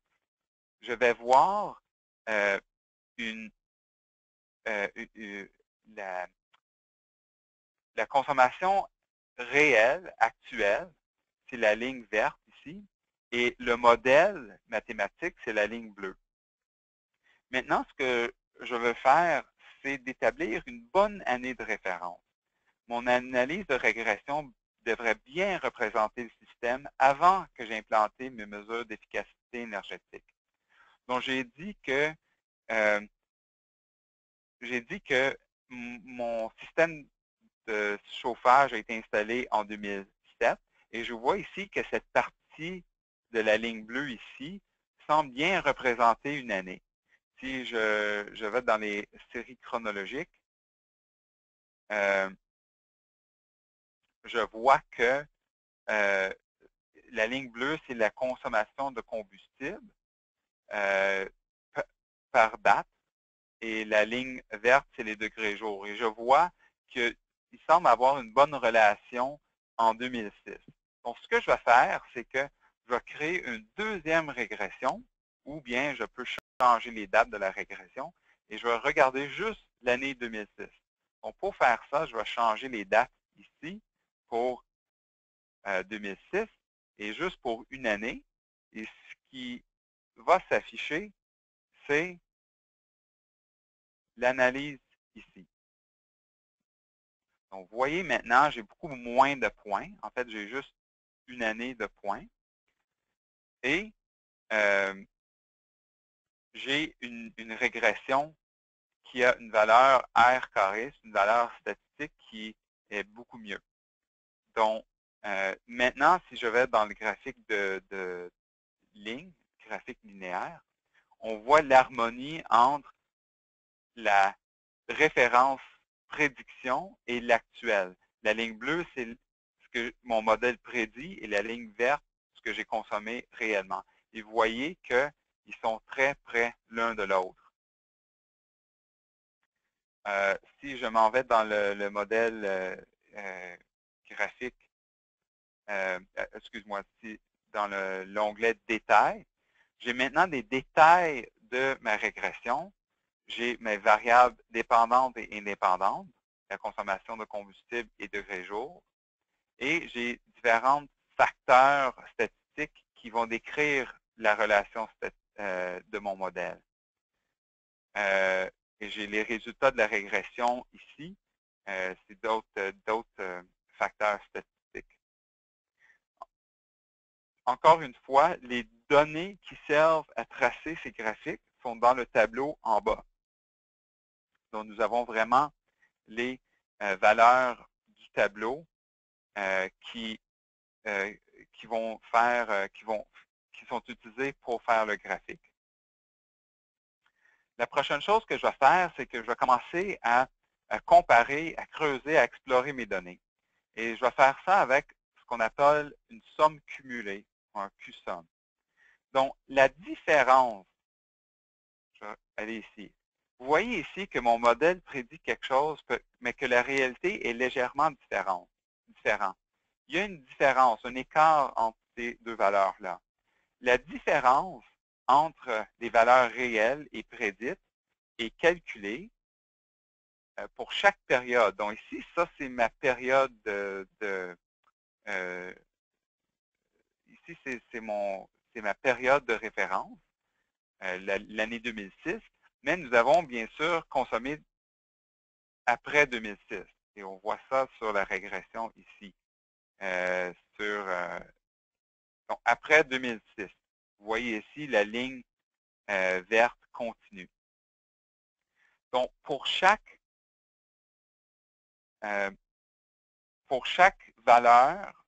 je vais voir la consommation réelle, actuelle, c'est la ligne verte ici, et le modèle mathématique, c'est la ligne bleue. Maintenant, ce que je veux faire, c'est d'établir une bonne année de référence. Mon analyse de régression devrait bien représenter le système avant que j'ai implanté mes mesures d'efficacité énergétique. Donc, j'ai dit que mon système de chauffage a été installé en 2007 et je vois ici que cette partie de la ligne bleue ici semble bien représenter une année. Si je vais dans les séries chronologiques, je vois que la ligne bleue, c'est la consommation de combustible par date et la ligne verte, c'est les degrés jours. Et je vois qu'il semble avoir une bonne relation en 2006. Donc, ce que je vais faire, c'est que je vais créer une deuxième régression ou bien je peux changer les dates de la régression et je vais regarder juste l'année 2006. Donc, pour faire ça, je vais changer les dates ici pour 2006 et juste pour une année. Et ce qui va s'afficher, c'est l'analyse ici. Donc, vous voyez maintenant, j'ai beaucoup moins de points. En fait, j'ai juste une année de points. Et j'ai une régression qui a une valeur R carré, c'est une valeur statistique qui est beaucoup mieux. Donc, maintenant, si je vais dans le graphique de ligne, graphique linéaire, on voit l'harmonie entre la référence prédiction et l'actuel. La ligne bleue, c'est ce que mon modèle prédit et la ligne verte, ce que j'ai consommé réellement. Et vous voyez qu'ils sont très près l'un de l'autre. Si je m'en vais dans le modèle graphique, excuse-moi, dans l'onglet détail, J'ai maintenant des détails de ma régression. J'ai mes variables dépendantes et indépendantes, la consommation de combustible et degré jour. Et j'ai différents facteurs statistiques qui vont décrire la relation de mon modèle. Et j'ai les résultats de la régression ici. C'est d'autres facteurs statistiques. Encore une fois, les données qui servent à tracer ces graphiques sont dans le tableau en bas. Donc, nous avons vraiment les valeurs du tableau qui sont utilisées pour faire le graphique. La prochaine chose que je vais faire, c'est que je vais commencer à comparer, à creuser, à explorer mes données. Et je vais faire ça avec ce qu'on appelle une somme cumulée, ou un Q-somme. Donc, la différence, je vais aller ici. Vous voyez ici que mon modèle prédit quelque chose, mais que la réalité est légèrement différente. Il y a une différence, un écart entre ces deux valeurs-là. La différence entre les valeurs réelles et prédites est calculée pour chaque période. Donc ici, ça, c'est ma période ici, c'est ma période de référence, l'année 2006, mais nous avons bien sûr consommé après 2006. Et on voit ça sur la régression ici. Donc, après 2006. Vous voyez ici la ligne verte continue. Donc, pour chaque valeur,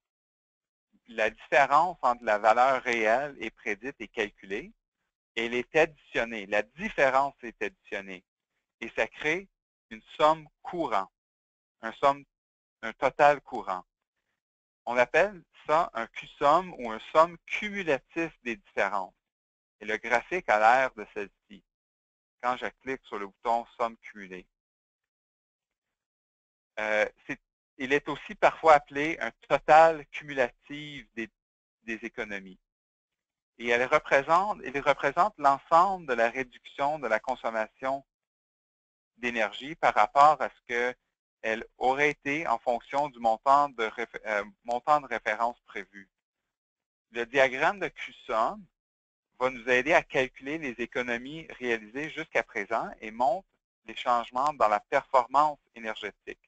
la différence entre la valeur réelle et prédite est calculée. Elle est additionnée. La différence est additionnée. Et ça crée une somme courante, un total courant. On appelle ça un Q-somme ou un somme cumulatif des différences. Et le graphique a l'air de celle-ci, quand je clique sur le bouton somme cumulée. Il est aussi parfois appelé un total cumulatif des économies. Et il représente l'ensemble de la réduction de la consommation d'énergie par rapport à ce qu'elle aurait été en fonction du montant de référence prévu. Le diagramme de Q-somme va nous aider à calculer les économies réalisées jusqu'à présent et montre les changements dans la performance énergétique.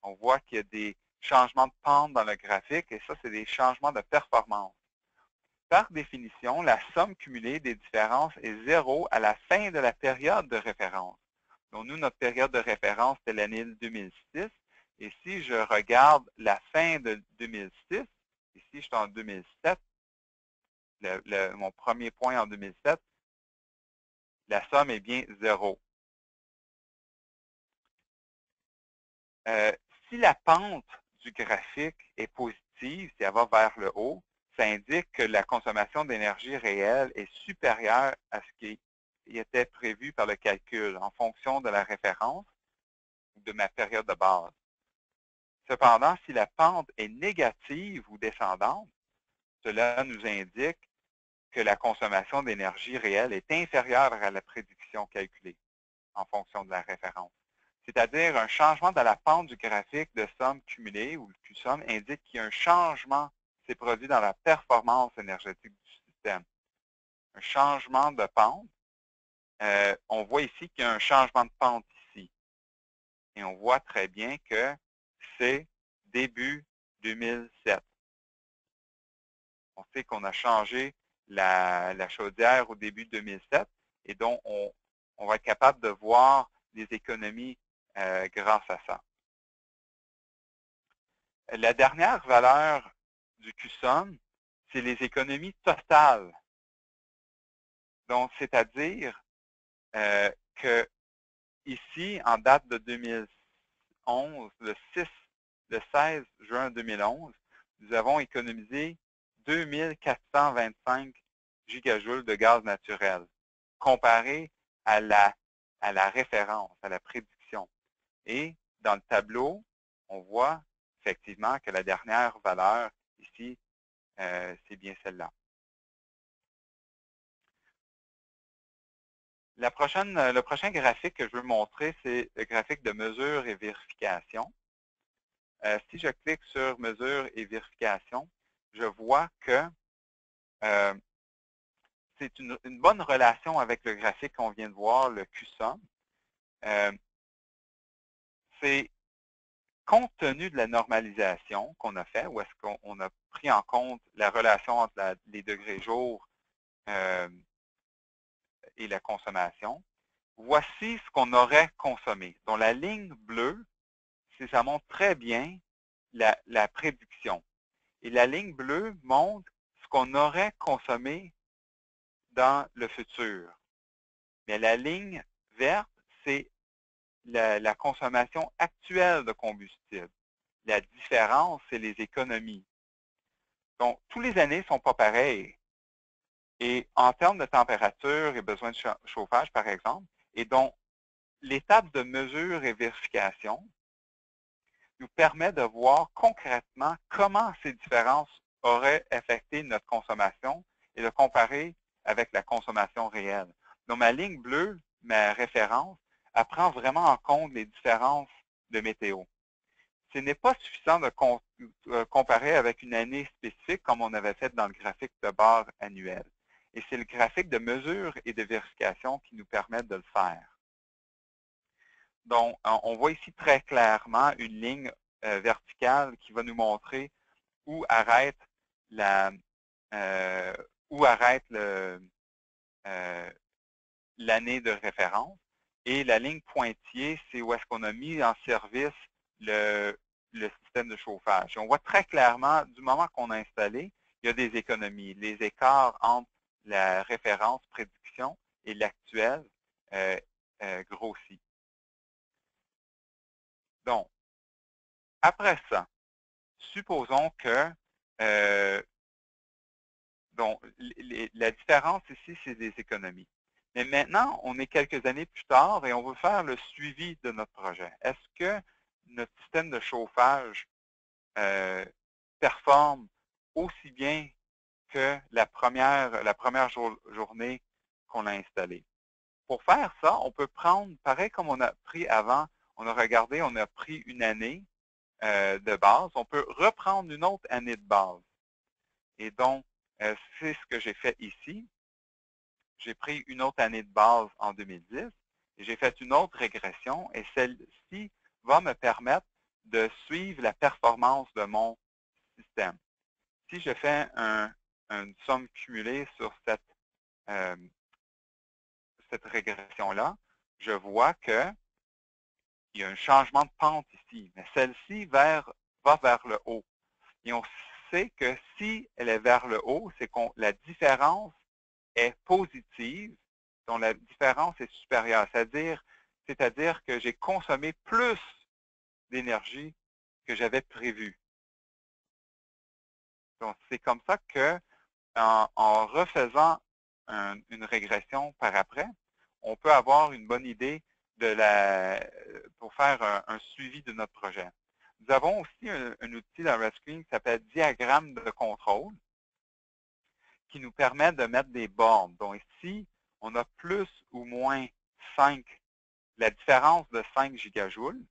On voit qu'il y a des changements de pente dans le graphique et ça, c'est des changements de performance. Par définition, la somme cumulée des différences est zéro à la fin de la période de référence. Donc, nous, notre période de référence, c'est l'année 2006. Et si je regarde la fin de 2006, ici, je suis en 2007, mon premier point en 2007, la somme est bien zéro. Si la pente du graphique est positive, si elle va vers le haut, ça indique que la consommation d'énergie réelle est supérieure à ce qui était prévu par le calcul en fonction de la référence ou de ma période de base. Cependant, si la pente est négative ou descendante, cela nous indique que la consommation d'énergie réelle est inférieure à la prédiction calculée en fonction de la référence. C'est-à-dire un changement dans la pente du graphique de somme cumulée ou le Q-somme indique qu'il y a un changement qui s'est produit dans la performance énergétique du système. Un changement de pente. On voit ici qu'il y a un changement de pente ici. Et on voit très bien que c'est début 2007. On sait qu'on a changé la chaudière au début 2007 et donc on va être capable de voir les économies grâce à ça. La dernière valeur du Q-somme, c'est les économies totales. Donc, c'est-à-dire que ici, en date de 2011, le 16 juin 2011, nous avons économisé 2425 gigajoules de gaz naturel, comparé à la référence, à la prédiction. Et dans le tableau, on voit effectivement que la dernière valeur ici, c'est bien celle-là. Le prochain graphique que je veux montrer, c'est le graphique de mesure et vérification. Si je clique sur mesure et vérification, je vois que c'est une bonne relation avec le graphique qu'on vient de voir, le QSUM. C'est compte tenu de la normalisation qu'on a fait, où est-ce qu'on a pris en compte la relation entre les degrés jour et la consommation, voici ce qu'on aurait consommé. Donc, la ligne bleue, ça montre très bien la prédiction. Et la ligne bleue montre ce qu'on aurait consommé dans le futur. Mais la ligne verte, c'est la consommation actuelle de combustible. La différence, c'est les économies. Donc, tous les années ne sont pas pareilles. Et en termes de température et besoin de chauffage, par exemple, et donc, l'étape de mesure et vérification nous permet de voir concrètement comment ces différences auraient affecté notre consommation et de comparer avec la consommation réelle. Donc, ma ligne bleue, ma référence, elle prend vraiment en compte les différences de météo. Ce n'est pas suffisant de comparer avec une année spécifique comme on avait fait dans le graphique de barre annuel. Et c'est le graphique de mesure et de vérification qui nous permet de le faire. Donc, on voit ici très clairement une ligne verticale qui va nous montrer où arrête l'année de référence. Et la ligne pointillée, c'est où est-ce qu'on a mis en service le système de chauffage. Et on voit très clairement, du moment qu'on a installé, il y a des économies. Les écarts entre la référence prédiction et l'actuel grossit. Donc, après ça, supposons que la différence ici, c'est des économies. Mais maintenant, on est quelques années plus tard et on veut faire le suivi de notre projet. Est-ce que notre système de chauffage performe aussi bien que la première journée qu'on a installée? Pour faire ça, on peut prendre, pareil comme on a pris avant, on a regardé, on a pris une année de base, on peut reprendre une autre année de base. Et donc, c'est ce que j'ai fait ici. J'ai pris une autre année de base en 2010 et j'ai fait une autre régression et celle-ci va me permettre de suivre la performance de mon système. Si je fais une somme cumulée sur cette régression-là, je vois qu'il y a un changement de pente ici, mais celle-ci va vers le haut. Et on sait que si elle est vers le haut, c'est que la différence est positive, dont la différence est supérieure. C'est-à-dire que j'ai consommé plus d'énergie que j'avais prévu. Donc, c'est comme ça que, en refaisant une régression par après, on peut avoir une bonne idée pour faire un suivi de notre projet. Nous avons aussi un outil dans RedScreen qui s'appelle diagramme de contrôle, qui nous permet de mettre des bornes. Donc ici, on a plus ou moins 5, la différence de 5 gigajoules.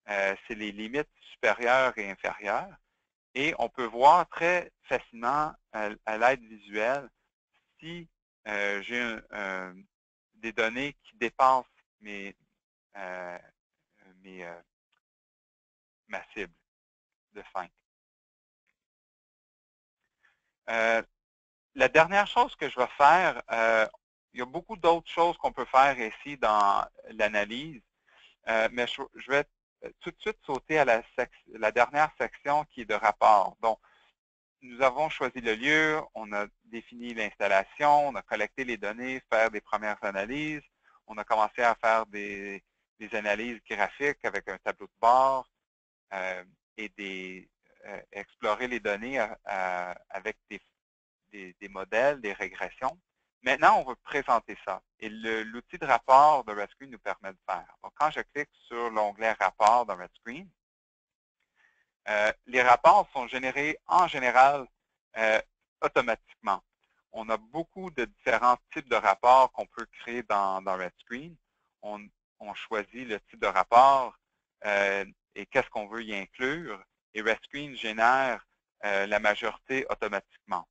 C'est les limites supérieures et inférieures. Et on peut voir très facilement à l'aide visuelle si j'ai des données qui dépassent ma cible de 5. La dernière chose que je vais faire, il y a beaucoup d'autres choses qu'on peut faire ici dans l'analyse, mais je vais tout de suite sauter à la dernière section qui est de rapport. Donc, nous avons choisi le lieu, on a défini l'installation, on a collecté les données, faire des premières analyses, on a commencé à faire des analyses graphiques avec un tableau de bord et explorer les données avec des modèles, des régressions. Maintenant, on va présenter ça. Et l'outil de rapport de RedScreen nous permet de faire. Donc, quand je clique sur l'onglet Rapport dans RedScreen, les rapports sont générés en général automatiquement. on a beaucoup de différents types de rapports qu'on peut créer dans RedScreen. On choisit le type de rapport et qu'est-ce qu'on veut y inclure. Et RedScreen génère la majorité automatiquement.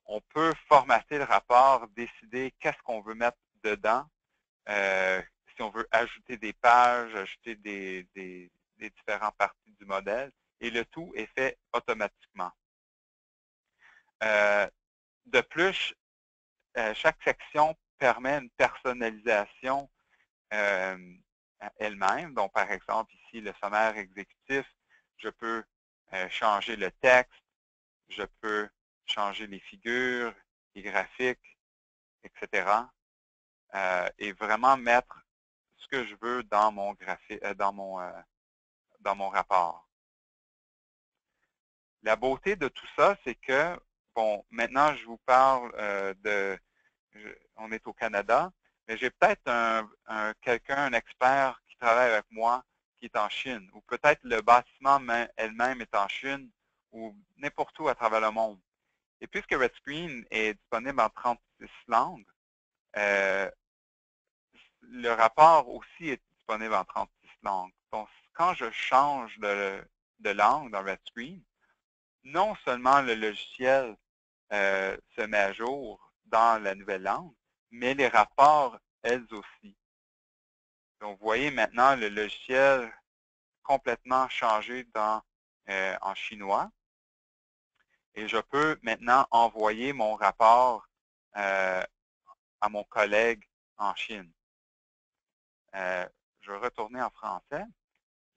On peut formater le rapport, décider qu'est-ce qu'on veut mettre dedans. Si on veut ajouter des pages, ajouter des différentes parties du modèle. Et le tout est fait automatiquement. De plus, chaque section permet une personnalisation elle-même. Donc, par exemple, ici, le sommaire exécutif, je peux changer le texte, je peux changer les figures, les graphiques, etc. Et vraiment mettre ce que je veux dans mon dans mon rapport. La beauté de tout ça, c'est que, bon, maintenant, je vous parle on est au Canada, mais j'ai peut-être un expert qui travaille avec moi qui est en Chine, ou peut-être le bâtiment elle-même est en Chine, ou n'importe où à travers le monde. Et puisque RedScreen est disponible en 36 langues, le rapport aussi est disponible en 36 langues. Donc, quand je change de langue dans RedScreen, non seulement le logiciel se met à jour dans la nouvelle langue, mais les rapports, elles aussi. Donc, vous voyez maintenant le logiciel complètement changé en chinois. Et je peux maintenant envoyer mon rapport à mon collègue en Chine. Je vais retourner en français,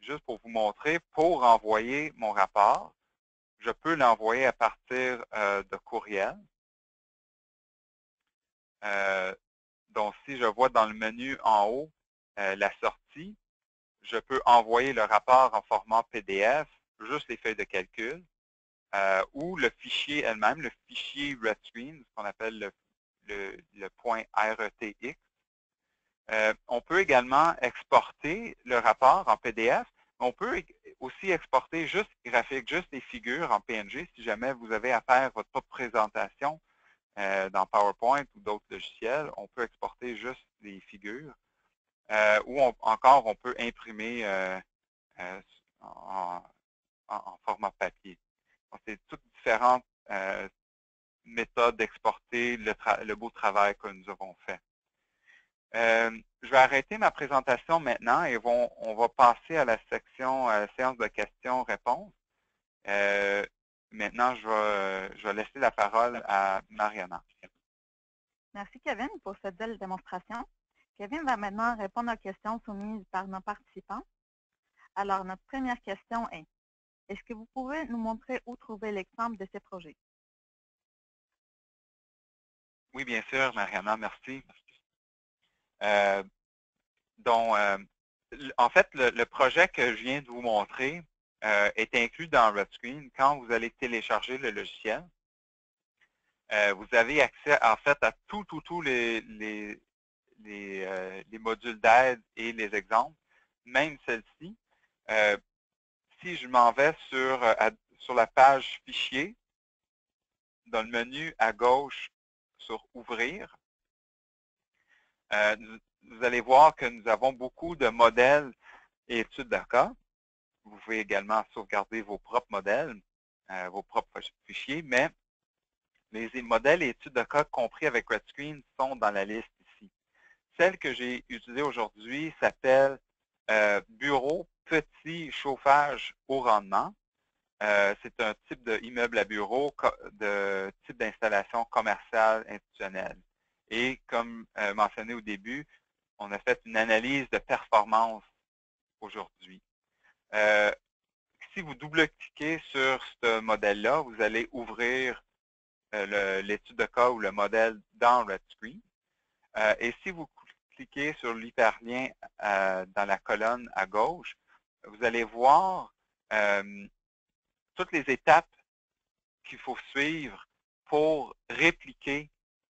juste pour vous montrer, pour envoyer mon rapport, je peux l'envoyer à partir de courriel. Donc, si je vois dans le menu en haut la sortie, je peux envoyer le rapport en format PDF, juste les feuilles de calcul, ou le fichier elle-même, le fichier RedScreen, ce qu'on appelle le point RETX. On peut également exporter le rapport en PDF. On peut aussi exporter juste les graphiques, juste les figures en PNG si jamais vous avez à faire votre propre présentation dans PowerPoint ou d'autres logiciels. On peut exporter juste les figures. Ou encore, on peut imprimer en format papier. C'est toutes différentes méthodes d'exporter le beau travail que nous avons fait. Je vais arrêter ma présentation maintenant et on va passer à la section séance de questions-réponses. Maintenant, je vais laisser la parole à Mariana. Merci, Kevin, pour cette belle démonstration. Kevin va maintenant répondre aux questions soumises par nos participants. Alors, notre première question est, est-ce que vous pouvez nous montrer où trouver l'exemple de ces projets? Oui, bien sûr, Mariana, merci. En fait, le projet que je viens de vous montrer est inclus dans RedScreen quand vous allez télécharger le logiciel. Vous avez accès, en fait, à tous les modules d'aide et les exemples, même celle-ci. Si je m'en vais sur la page Fichier, dans le menu à gauche sur Ouvrir, vous allez voir que nous avons beaucoup de modèles et études de cas. Vous pouvez également sauvegarder vos propres modèles, vos propres fichiers, mais les modèles et études de cas compris avec RedScreen sont dans la liste ici. Celle que j'ai utilisée aujourd'hui s'appelle Bureau petit chauffage haut rendement. C'est un type d'immeuble à bureau de type d'installation commerciale institutionnelle. Et comme mentionné au début, on a fait une analyse de performance aujourd'hui. Si vous double-cliquez sur ce modèle-là, vous allez ouvrir l'étude de cas ou le modèle dans RedScreen. Et si vous cliquez sur l'hyperlien dans la colonne à gauche, vous allez voir toutes les étapes qu'il faut suivre pour répliquer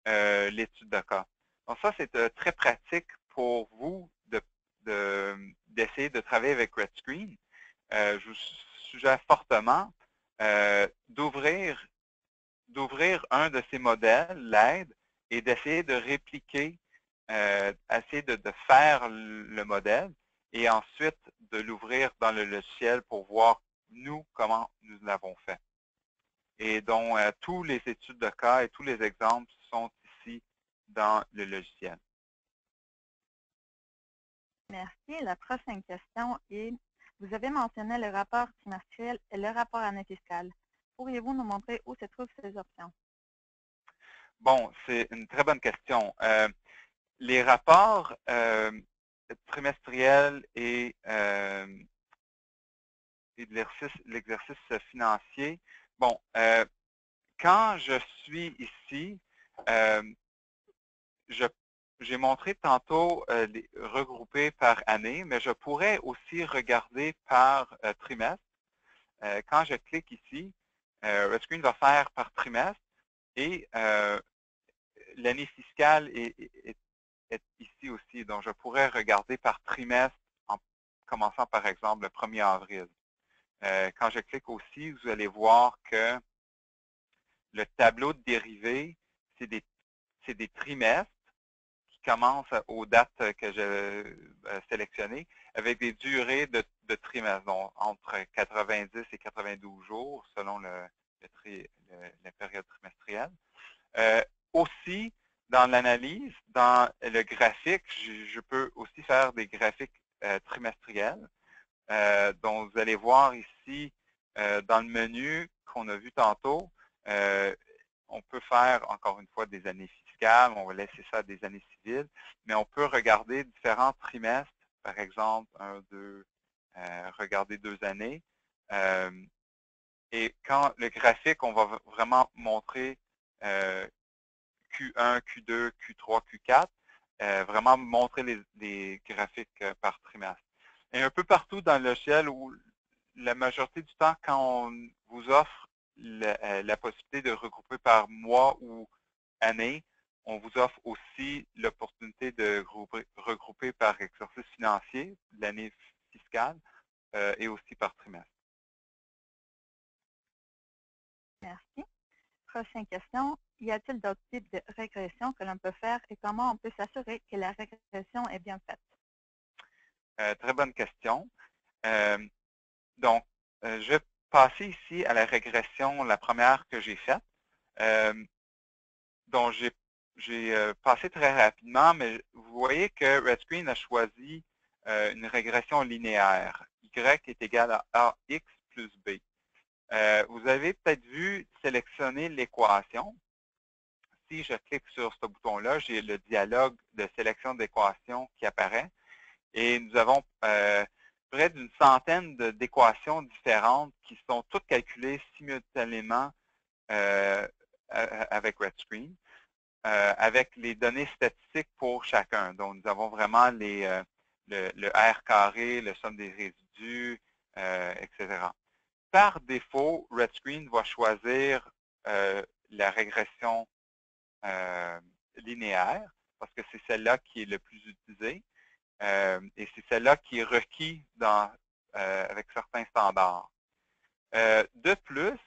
l'étude de cas. Donc ça, c'est très pratique pour vous d'essayer de travailler avec RedScreen. Je vous suggère fortement d'ouvrir un de ces modèles, l'aide, et d'essayer de répliquer, essayer de faire le modèle et ensuite de l'ouvrir dans le logiciel pour voir, nous, comment nous l'avons fait. Et donc, tous les études de cas et tous les exemples sont ici dans le logiciel. Merci. La prochaine question est, vous avez mentionné le rapport trimestriel et le rapport année fiscale. Pourriez-vous nous montrer où se trouvent ces options? Bon, c'est une très bonne question. Les rapports trimestriels et l'exercice financier, bon, quand je suis ici, j'ai montré tantôt les regroupés par année, mais je pourrais aussi regarder par trimestre. Quand je clique ici, RedScreen va faire par trimestre et l'année fiscale est ici aussi. Donc, je pourrais regarder par trimestre en commençant par exemple le 1er avril. Quand je clique aussi, vous allez voir que le tableau de dérivés, c'est des trimestres qui commencent aux dates que j'ai sélectionnées avec des durées de trimestres, donc entre 90 et 92 jours selon la période trimestrielle. Aussi, dans l'analyse, dans le graphique, je peux aussi faire des graphiques trimestriels. Donc, vous allez voir ici, dans le menu qu'on a vu tantôt, on peut faire, encore une fois, des années fiscales. On va laisser ça des années civiles. Mais on peut regarder différents trimestres, par exemple, 1, 2, regarder 2 années. Et quand le graphique, on va vraiment montrer Q1, Q2, Q3, Q4, vraiment montrer les graphiques par trimestre. Et un peu partout dans le logiciel, où la majorité du temps, quand on vous offre la possibilité de regrouper par mois ou année, on vous offre aussi l'opportunité de regrouper par exercice financier, l'année fiscale, et aussi par trimestre. Merci. Prochaine question. Y a-t-il d'autres types de régression que l'on peut faire et comment on peut s'assurer que la régression est bien faite? Très bonne question. Donc, je vais passer ici à la régression, la première que j'ai faite. Donc, j'ai passé très rapidement, mais vous voyez que RedScreen a choisi une régression linéaire. Y est égal à AX plus B. Vous avez peut-être vu sélectionner l'équation. Si je clique sur ce bouton-là, j'ai le dialogue de sélection d'équation qui apparaît. Et nous avons près d'une centaine d'équations différentes qui sont toutes calculées simultanément avec RedScreen, avec les données statistiques pour chacun. Donc, nous avons vraiment le R carré, le somme des résidus, etc. Par défaut, RedScreen va choisir la régression linéaire parce que c'est celle-là qui est le plus utilisée. Et c'est celle-là qui est requis avec certains standards. De plus,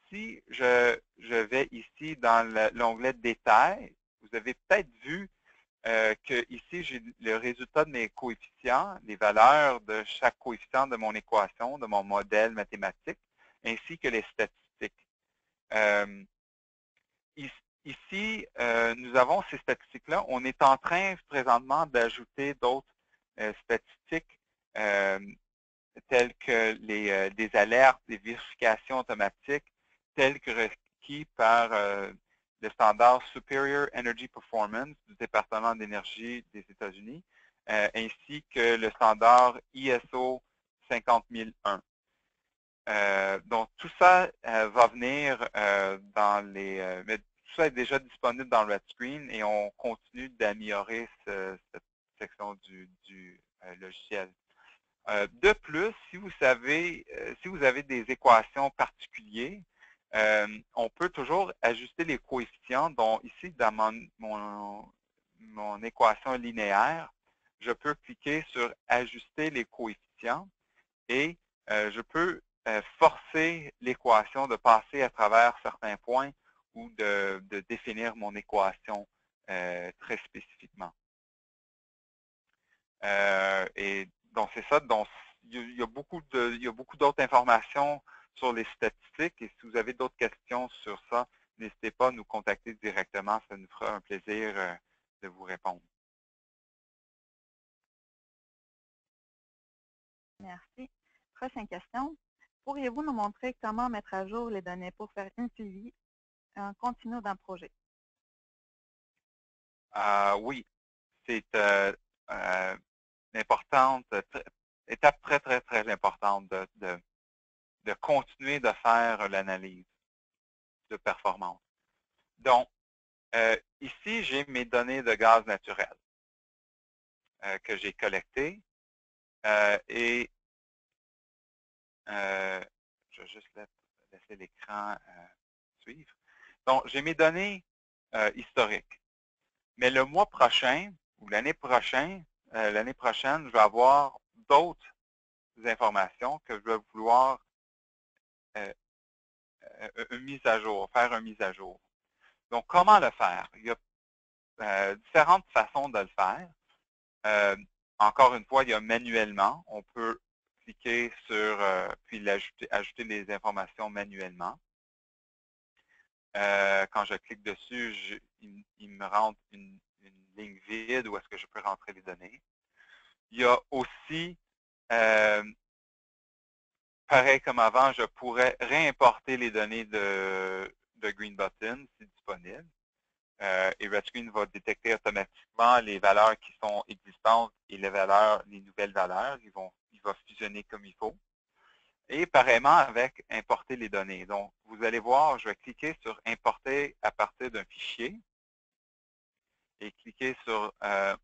si je vais ici dans l'onglet Détails, vous avez peut-être vu que ici, j'ai le résultat de mes coefficients, les valeurs de chaque coefficient de mon équation, de mon modèle mathématique, ainsi que les statistiques. Ici, nous avons ces statistiques-là. On est en train présentement d'ajouter d'autres statistiques telles que des alertes, des vérifications automatiques, telles que requis par le standard Superior Energy Performance du département d'énergie des États-Unis, ainsi que le standard ISO 50001. Donc, tout ça va venir dans les... mais tout ça est déjà disponible dans RedScreen et on continue d'améliorer cette section du logiciel. De plus, si vous avez des équations particulières, on peut toujours ajuster les coefficients. Donc, ici, dans mon équation linéaire, je peux cliquer sur « Ajuster les coefficients » et je peux forcer l'équation de passer à travers certains points ou de définir mon équation très spécifiquement. Et donc, c'est ça. Donc, il y a beaucoup d'autres informations sur les statistiques. Et si vous avez d'autres questions sur ça, n'hésitez pas à nous contacter directement. Ça nous fera un plaisir de vous répondre. Merci. Prochaine question. Pourriez-vous nous montrer comment mettre à jour les données pour faire un suivi en continu d'un projet? Oui, c'est importante, étape très, très, très importante de continuer de faire l'analyse de performance. Donc, ici, j'ai mes données de gaz naturel que j'ai collectées et je vais juste laisser l'écran suivre. Donc, j'ai mes données historiques. Mais le mois prochain ou l'année prochaine, je vais avoir d'autres informations que je vais vouloir une mise à jour, faire une mise à jour. Donc, comment le faire? Il y a différentes façons de le faire. Encore une fois, il y a manuellement. On peut cliquer sur, puis ajouter les informations manuellement. Quand je clique dessus, il me rentre une ligne vide où est-ce que je peux rentrer les données. Il y a aussi, pareil comme avant, je pourrais réimporter les données de Greenbutton si disponible. Et RedScreen va détecter automatiquement les valeurs qui sont existantes et les nouvelles valeurs. Il va fusionner comme il faut. Et pareillement avec importer les données. Donc, vous allez voir, je vais cliquer sur importer à partir d'un fichier et cliquer sur un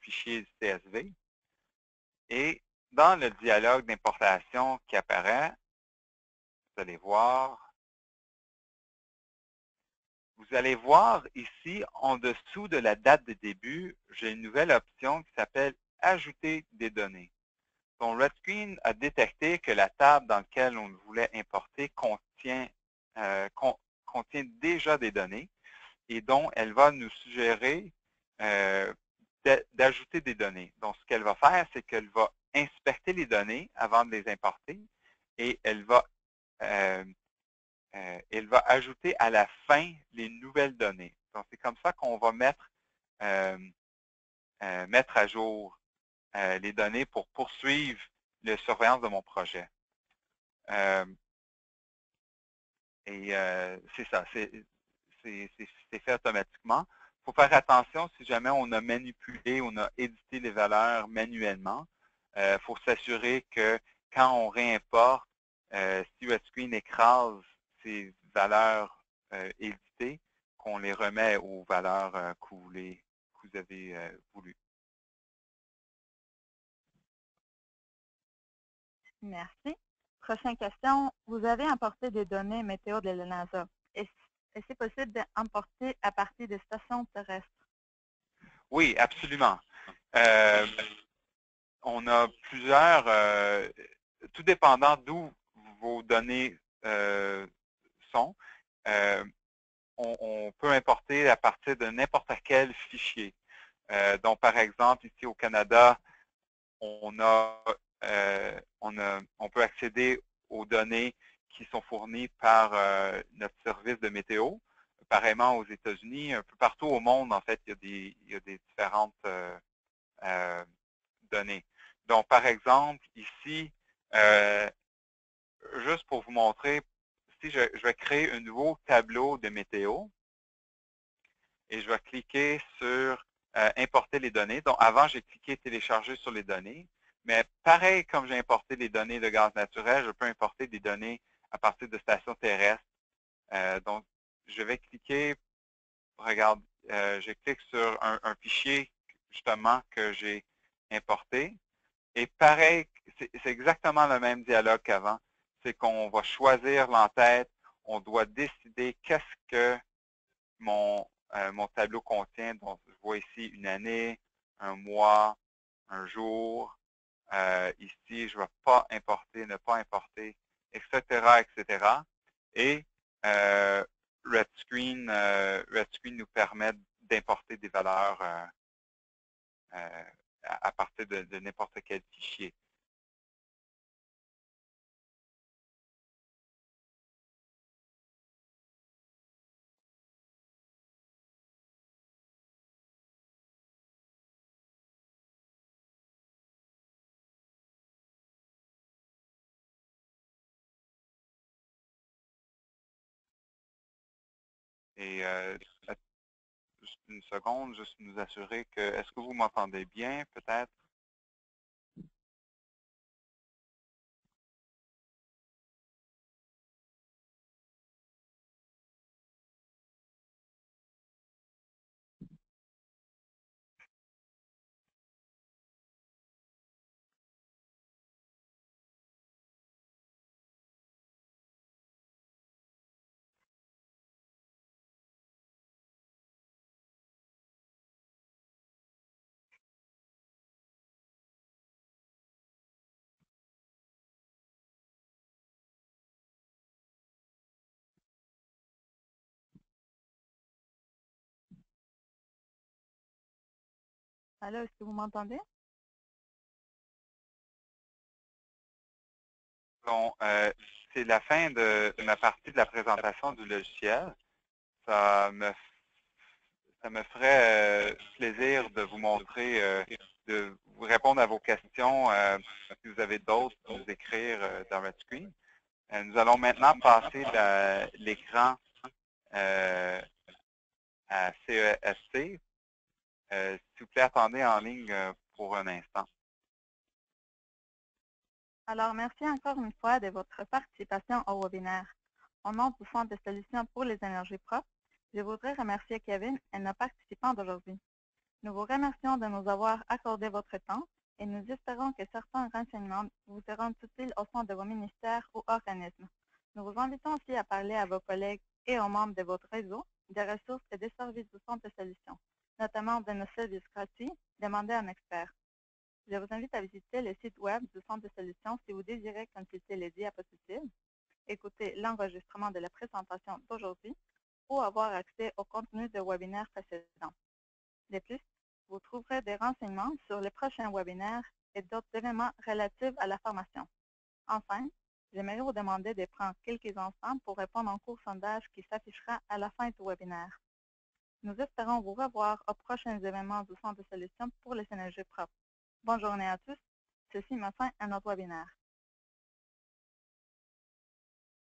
fichier CSV. Et dans le dialogue d'importation qui apparaît, vous allez voir ici, en dessous de la date de début, j'ai une nouvelle option qui s'appelle « Ajouter des données ». Donc, RedScreen a détecté que la table dans laquelle on voulait importer contient déjà des données et donc elle va nous suggérer d'ajouter des données. Donc, ce qu'elle va faire, c'est qu'elle va inspecter les données avant de les importer et elle va ajouter à la fin les nouvelles données. Donc, c'est comme ça qu'on va mettre à jour les données pour poursuivre la surveillance de mon projet. C'est ça, c'est fait automatiquement. Il faut faire attention si jamais on a manipulé, on a édité les valeurs manuellement. Il faut s'assurer que quand on réimporte, si RedScreen écrase ces valeurs éditées, qu'on les remet aux valeurs que vous avez voulu. Merci. Prochaine question. Vous avez importé des données météo de la NASA. Est-ce possible d'importer à partir des stations terrestres? Oui, absolument. On a plusieurs, tout dépendant d'où vos données sont, on peut importer à partir de n'importe quel fichier. Donc, par exemple, ici au Canada, on peut accéder aux données qui sont fournies par notre service de météo. Pareillement aux États-Unis, un peu partout au monde, en fait, il y a des différentes données. Donc, par exemple, ici, juste pour vous montrer, si je vais créer un nouveau tableau de météo et je vais cliquer sur importer les données. Donc, avant, j'ai cliqué télécharger sur les données. Mais pareil, comme j'ai importé les données de gaz naturel, je peux importer des données à partir de stations terrestres. Donc, je vais cliquer, regarde, je clique sur un fichier, justement, que j'ai importé. Et pareil, c'est exactement le même dialogue qu'avant. C'est qu'on va choisir l'entête, on doit décider qu'est-ce que mon tableau contient. Donc, je vois ici une année, un mois, un jour. Ici, je ne vais pas importer, ne pas importer, etc., etc. Et RedScreen nous permet d'importer des valeurs à partir de n'importe quel fichier. Et juste une seconde, juste nous assurer que, est-ce que vous m'entendez bien, peut-être? Allô, est-ce que vous m'entendez? Bon, c'est la fin de ma partie de la présentation du logiciel. Ça me ferait plaisir de vous montrer, de vous répondre à vos questions. Si vous avez d'autres, nous écrire dans RedScreen. Nous allons maintenant passer l'écran à CESC. S'il vous plaît, attendez en ligne pour un instant. Alors, merci encore une fois de votre participation au webinaire. Au nom du Centre de solutions pour les énergies propres, je voudrais remercier Kevin et nos participants d'aujourd'hui. Nous vous remercions de nous avoir accordé votre temps et nous espérons que certains renseignements vous seront utiles au sein de vos ministères ou organismes. Nous vous invitons aussi à parler à vos collègues et aux membres de votre réseau des ressources et des services du Centre de solutions, notamment de nos services gratuits demandés à un expert. Je vous invite à visiter le site web du Centre de solutions si vous désirez consulter les diapositives, écouter l'enregistrement de la présentation d'aujourd'hui ou avoir accès au contenu de webinaires précédents. De plus, vous trouverez des renseignements sur les prochains webinaires et d'autres éléments relatifs à la formation. Enfin, j'aimerais vous demander de prendre quelques instants pour répondre au court sondage qui s'affichera à la fin du webinaire. Nous espérons vous revoir aux prochains événements du Centre de solutions pour les énergies propres. Bonne journée à tous. Ceci met fin à notre webinaire.